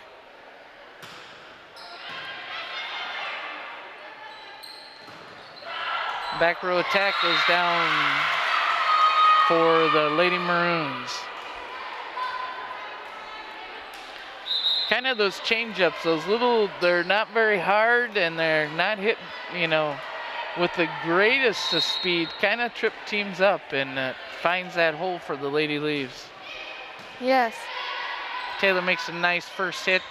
Back row attack goes down for the Lady Maroons. Kind of those change-ups, those little, they're not very hard and they're not hit, you know, with the greatest of speed, kind of trip teams up and finds that hole for the Lady Leaves. Yes. Taylor makes a nice first hit.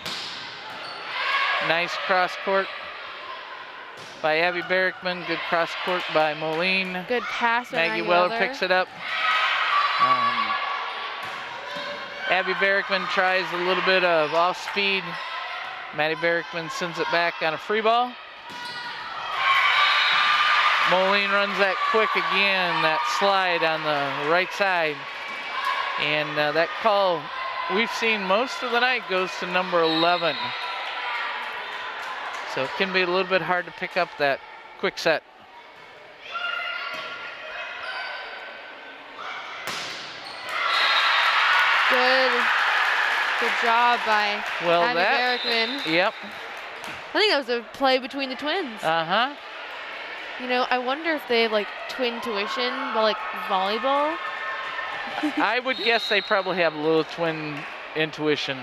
Nice cross court by Abby Barrickman. Good cross court by Moline. Good pass by Maggie Weller picks it up. Abby Barrickman tries a little bit of off speed. Maddie Barrickman sends it back on a free ball. Moline runs that quick again, that slide on the right side. And that call we've seen most of the night goes to number 11. So it can be a little bit hard to pick up that quick set. Good job by Abby Barrickman. Yep. I think that was a play between the twins. Uh-huh. You know, I wonder if they have like twin tuition, but like volleyball. I would guess they probably have a little twin intuition.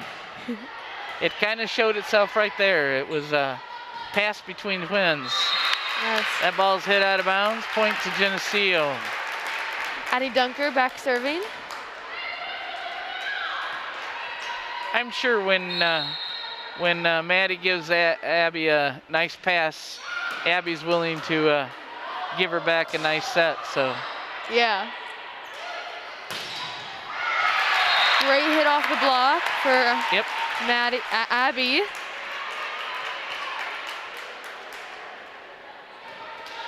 It kind of showed itself right there. It was a pass between twins. Yes. That ball's hit out of bounds. Point to Geneseo. Addie Dunker back serving. I'm sure when Maddie gives Abby a nice pass, Abby's willing to give her back a nice set. So. Yeah. Great hit off the block for Abby.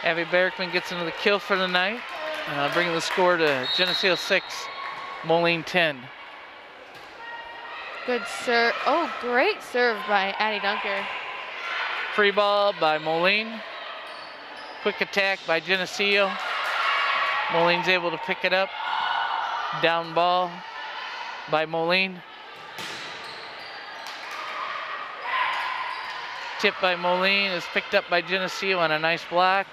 Abby Barrickman gets into the kill for the night, bringing the score to Geneseo 6, Moline 10. Good serve. Oh, great serve by Addie Dunker. Free ball by Moline. Quick attack by Geneseo. Moline's able to pick it up. Down ball by Moline. Tip by Moline is picked up by Geneseo on a nice block.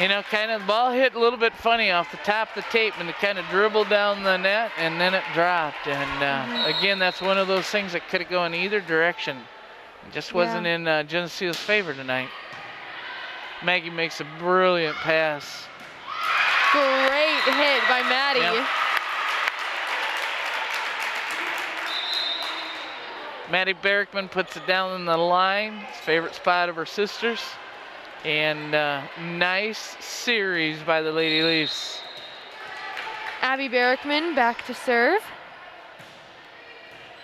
You know, kind of the ball hit a little bit funny off the top of the tape and it kind of dribbled down the net and then it dropped. And again, that's one of those things that could have gone either direction. It just wasn't in Geneseo's favor tonight. Maggie makes a brilliant pass. Great hit by Maddie. Yep. Maddie Barrickman puts it down in the line, his favorite spot of her sisters. And nice series by the Lady Leafs. Abby Barrickman back to serve.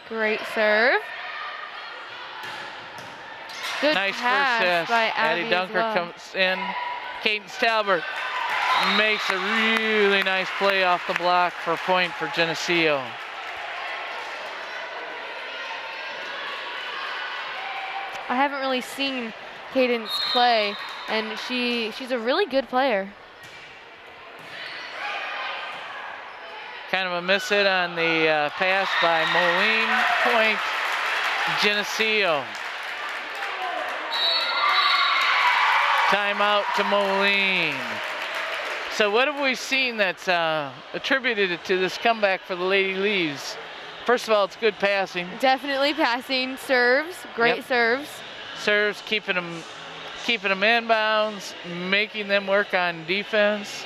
Great serve. Good nice pass first by Addie Dunker comes in. Cadence Talbert makes a really nice play off the block for a point for Geneseo. I haven't really seen Cadence play, and she's a really good player. Kind of a miss hit on the pass by Moline. Point Geneseo. Timeout to Moline. So what have we seen that's attributed to this comeback for the Lady Leaves? First of all, it's good passing. Definitely passing. Serves, great serves. Serves, keeping them inbounds, making them work on defense.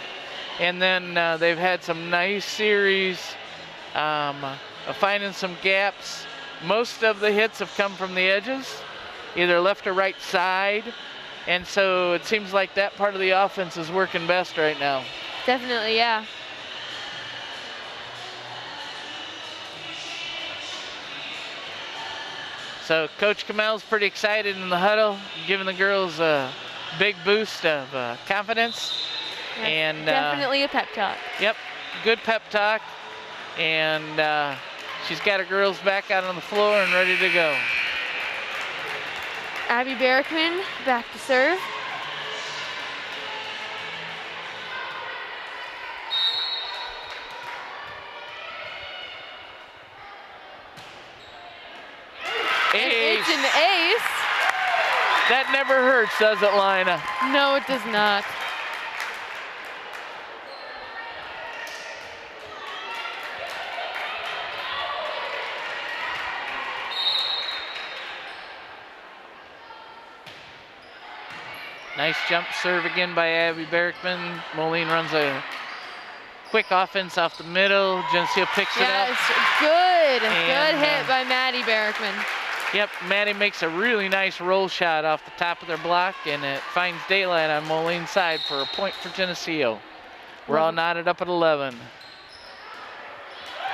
And then they've had some nice series of finding some gaps. Most of the hits have come from the edges, either left or right side. And so it seems like that part of the offense is working best right now. Definitely, yeah. So Coach Kamel's pretty excited in the huddle, giving the girls a big boost of confidence. Yeah, and definitely a pep talk. Yep. good pep talk, and she's got her girls back out on the floor and ready to go. Abby Barrickman back to serve. Ace. It's an ace. That never hurts, does it, Lina? No, it does not. Nice jump serve again by Abby Barrickman. Moline runs a quick offense off the middle. Geneseo picks it up. Yes, good. And, Good hit by Maddie Barrickman. Yep, Maddie makes a really nice roll shot off the top of their block, and it finds daylight on Moline's side for a point for Geneseo. We're all knotted up at 11.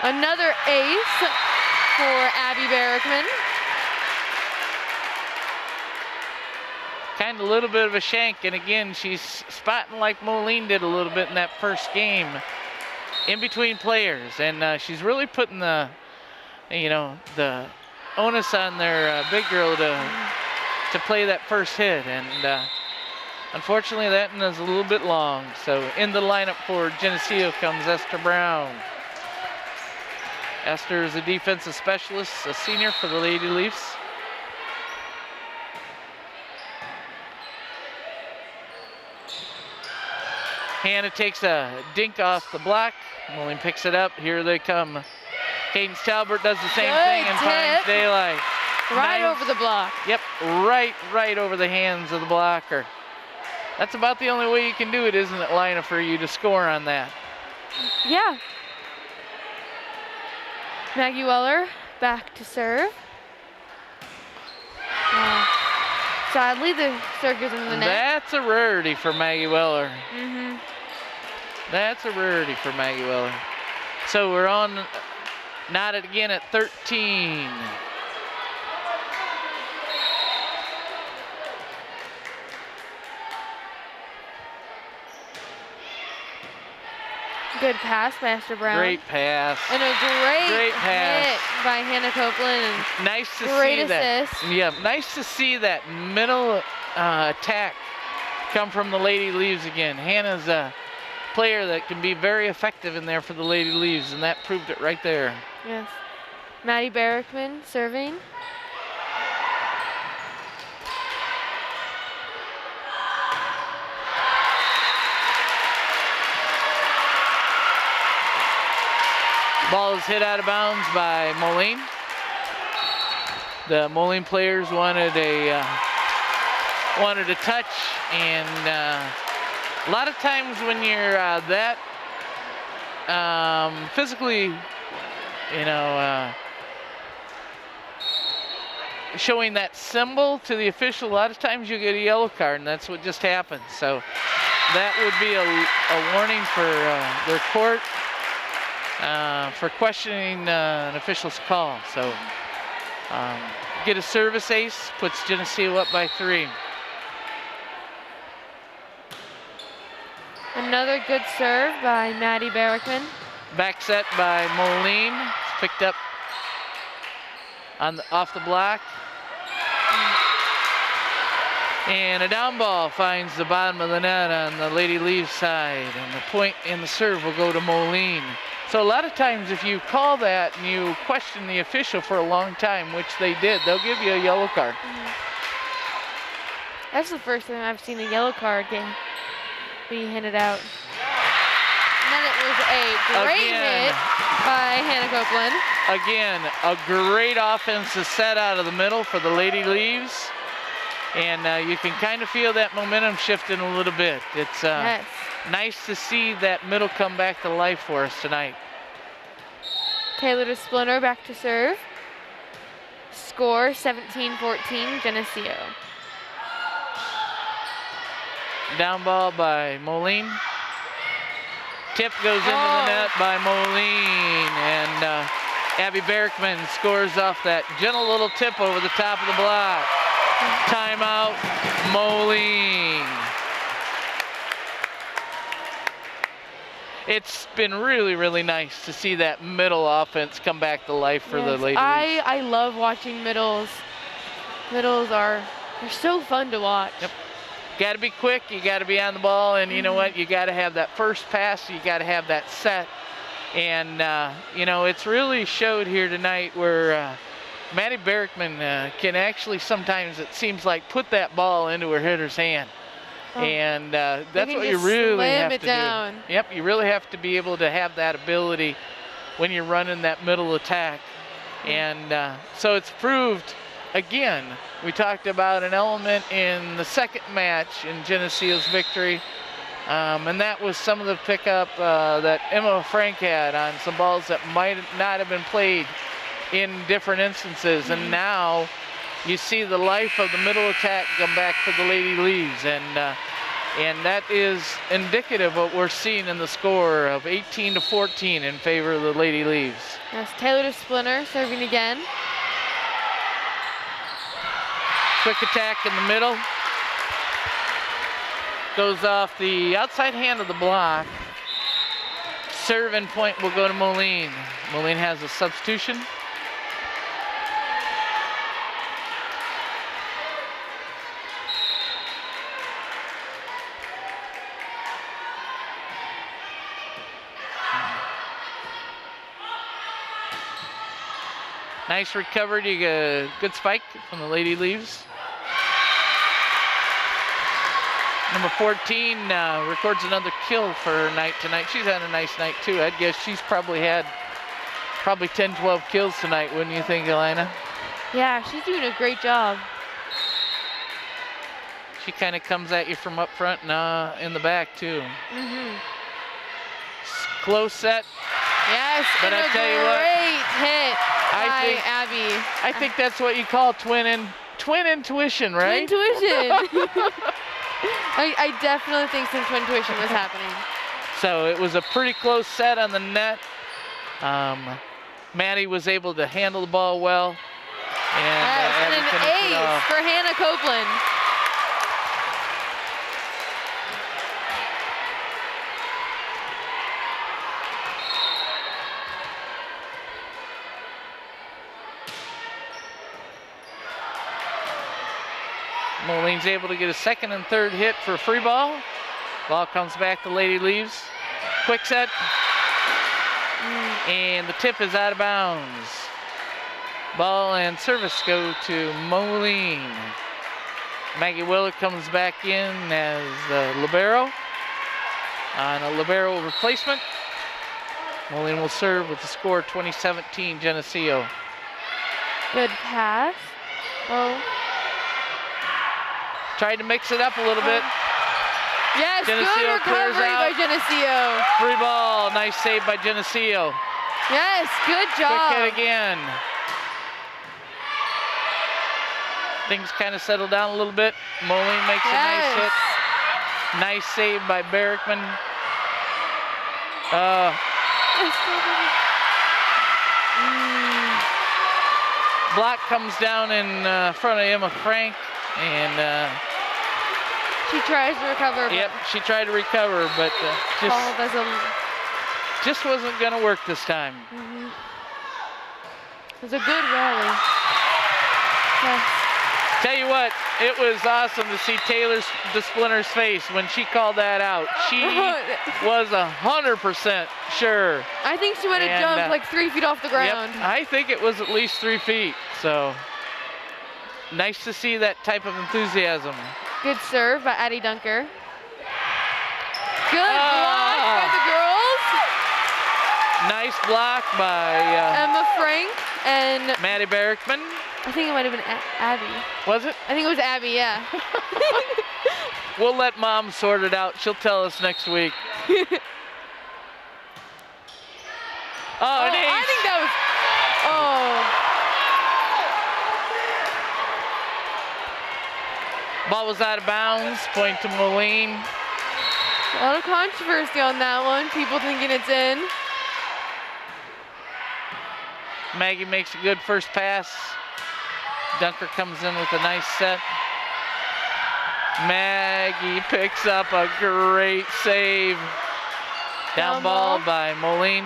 Another ace for Abby Barrickman. Kind of a little bit of a shank, and again, she's spotting like Moline did a little bit in that first game, in between players, and she's really putting the, the onus on their big girl to play that first hit, and unfortunately that one is a little bit long. So in the lineup for Geneseo comes Esther Brown. Esther is a defensive specialist, a senior for the Lady Leafs. Hannah takes a dink off the block. Moline picks it up. Here they come. Cadence Talbert does the same thing and finds daylight. Right over the block. Yep, right over the hands of the blocker. That's about the only way you can do it, isn't it, Lina, for you to score on that? Yeah. Maggie Weller back to serve. Sadly, the serve goes into the net. That's a rarity for Maggie Weller. Mm-hmm. That's a rarity for Maggie Weller. So we're on knotted again at 13. Good pass by Esther Brown. Great pass. And a great pass hit by Hannah Copeland. And nice to great see assist. that. Yeah, nice to see that middle attack come from the Lady Leaves again. Hannah's a player that can be very effective in there for the Lady Leaves, and that proved it right there. Yes. Maddie Barrickman serving. Ball is hit out of bounds by Moline. The Moline players wanted a touch, and a lot of times when you're that physically, showing that symbol to the official, a lot of times you get a yellow card, and that's what just happened. So that would be a warning for their court. For questioning an official's call. So get a service ace, puts Geneseo up by 3. Another good serve by Maddie Barrickman. Back set by Moline. It's picked up off the block. And a down ball finds the bottom of the net on the Lady Leaves side. And the point in the serve will go to Moline. So a lot of times if you call that and you question the official for a long time, which they did, they'll give you a yellow card. That's the first time I've seen a yellow card being handed out. And then it was a great hit by Hannah Copeland. Again, a great offensive set out of the middle for the Lady Leaves. And you can kind of feel that momentum shifting a little bit. It's nice to see that middle come back to life for us tonight. Taylor DeSplinter back to serve. Score 17-14 Geneseo. Down ball by Moline. Tip goes into the net by Moline. And Abby Barrickman scores off that gentle little tip over the top of the block. Timeout, Moline. it's been really, really nice to see that middle offense come back to life for the Yes, Lady Leaves. I love watching middles. Middles they're so fun to watch. Yep. Got to be quick, you got to be on the ball, and you know what, you got to have that first pass, you got to have that set. And, you know, it's really showed here tonight where Maddie Berkman can actually sometimes, it seems like, put that ball into her hitter's hand. And that's what you really have to do. Yep, you really have to be able to have that ability when you're running that middle attack. And so it's proved, again, we talked about an element in the second match in Geneseo's victory. And that was some of the pickup that Emma Frank had on some balls that might not have been played in different instances. And now you see the life of the middle attack come back for the Lady Leaves. And that is indicative of what we're seeing in the score of 18-14 in favor of the Lady Leaves. Yes, Taylor to Splinter serving again. Quick attack in the middle. Goes off the outside hand of the block. Serve and point will go to Moline. Moline has a substitution. Nice recovery, you get a good spike from the Lady Leaves. Number 14 records another kill for her night tonight. She's had a nice night too. I'd guess she's probably had 10, 12 kills tonight, wouldn't you think, Elena? Yeah, she's doing a great job. She kind of comes at you from up front and in the back too. Close set. Yes, but and I tell you what, great hit by Abby. I think that's what you call twin intuition, right? Twin intuition. I definitely think some twin intuition was happening. So it was a pretty close set on the net. Maddie was able to handle the ball well. And, and an ace for Hannah Copeland. Moline's able to get a second and third hit for a free ball. Ball comes back to Lady Leaves. Quick set. And the tip is out of bounds. Ball and service go to Moline. Maggie Willard comes back in as the libero on a libero replacement. Moline will serve with the score 2017 Geneseo. Good pass. Oh. Tried to mix it up a little bit. Yes, Geneseo good recovery by Geneseo. Free ball, nice save by Geneseo. Yes, good job. Quick hit again. Things kind of settle down a little bit. Moline makes a nice hit. Nice save by Berkman. Block comes down in front of Emma Frank, and she tries to recover. Yep, she tried to recover, but just wasn't going to work this time. It was a good rally. Yes. Tell you what, it was awesome to see Taylor DeSplinter's face when she called that out. She was 100% sure. I think she might have jumped like 3 feet off the ground. Yep, I think it was at least 3 feet. So nice to see that type of enthusiasm. Good serve by Addie Dunker. Good block by the girls. Nice block by Emma Frank and Maddie Berkman. I think it might have been Abby. Was it? I think it was Abby, yeah. We'll let Mom sort it out. She'll tell us next week. I think that was, Ball was out of bounds, point to Moline. A lot of controversy on that one. People thinking it's in. Maggie makes a good first pass. Dunker comes in with a nice set. Maggie picks up a great save. Down ball by Moline.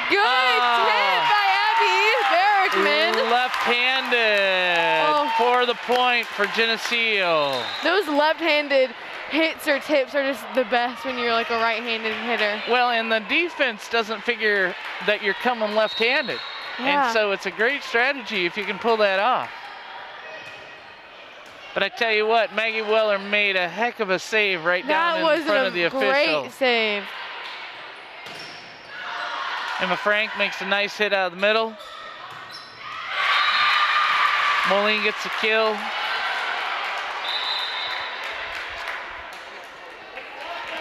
Good hit by Abby Barrickman. Left-handed for the point for Geneseo. Those left-handed hits or tips are just the best when you're like a right-handed hitter. Well, and the defense doesn't figure that you're coming left-handed. Yeah. And so it's a great strategy if you can pull that off. But I tell you what, Maggie Weller made a heck of a save right down in front of the official. That was a great save. Emma Frank makes a nice hit out of the middle. Moline gets a kill.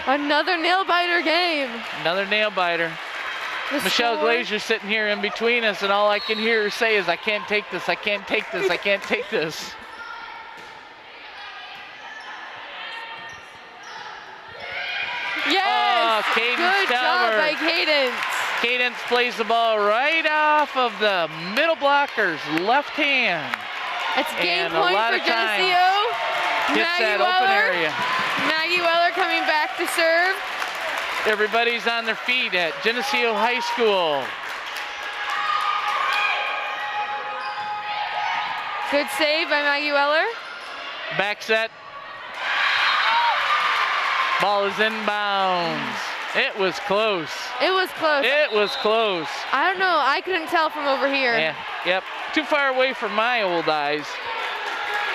Another nail-biter game. Another nail-biter. Michelle Glazier sitting here in between us, and all I can hear her say is, I can't take this, I can't take this, I can't take this. Yes! Good job by Cadence. Cadence plays the ball right off of the middle blocker's left hand. It's game point for Geneseo. Hits that open area. Maggie Weller coming back to serve. Everybody's on their feet at Geneseo High School. Good save by Maggie Weller. Back set. Ball is inbounds. It was close. It was close. It was close. I don't know. I couldn't tell from over here. Yeah, yep. Too far away from my old eyes.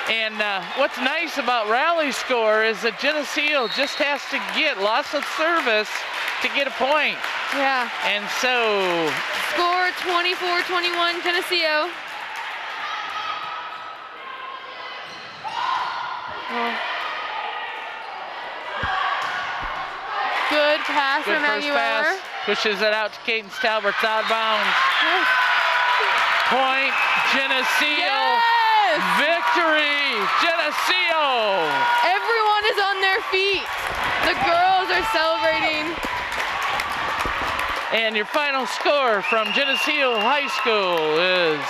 And what's nice about rally score is that Geneseo just has to get lots of service to get a point. Yeah. And so. Score 24-21 Geneseo. Oh. Good pass from Maggie Weller. Pushes it out to Cadence Talbert's out of bounds. Yes. Point, Geneseo. Yes! Victory, Geneseo. Everyone is on their feet. The girls are celebrating. And your final score from Geneseo High School is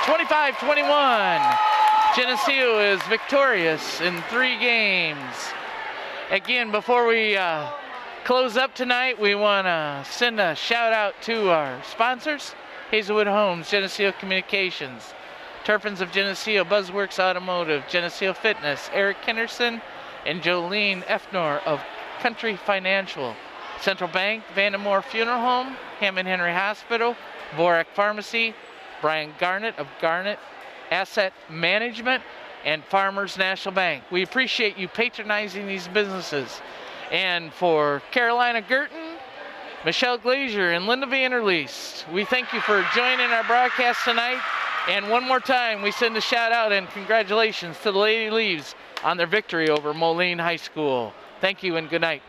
25-21. Geneseo is victorious in 3 games. Again, before we close up tonight, we want to send a shout out to our sponsors: Hazelwood Homes, Geneseo Communications, Turpins of Geneseo, Buzzworks Automotive, Geneseo Fitness, Eric Henderson, and Jolene Efnor of Country Financial, Central Bank, Vandemore Funeral Home, Hammond Henry Hospital, Vorak Pharmacy, Brian Garnett of Garnett Asset Management, and Farmers National Bank. We appreciate you patronizing these businesses. And for Carolina Girton, Michelle Glazier, and Linda Vanderleest, we thank you for joining our broadcast tonight. And one more time, we send a shout out and congratulations to the Lady Leaves on their victory over Moline High School. Thank you and good night.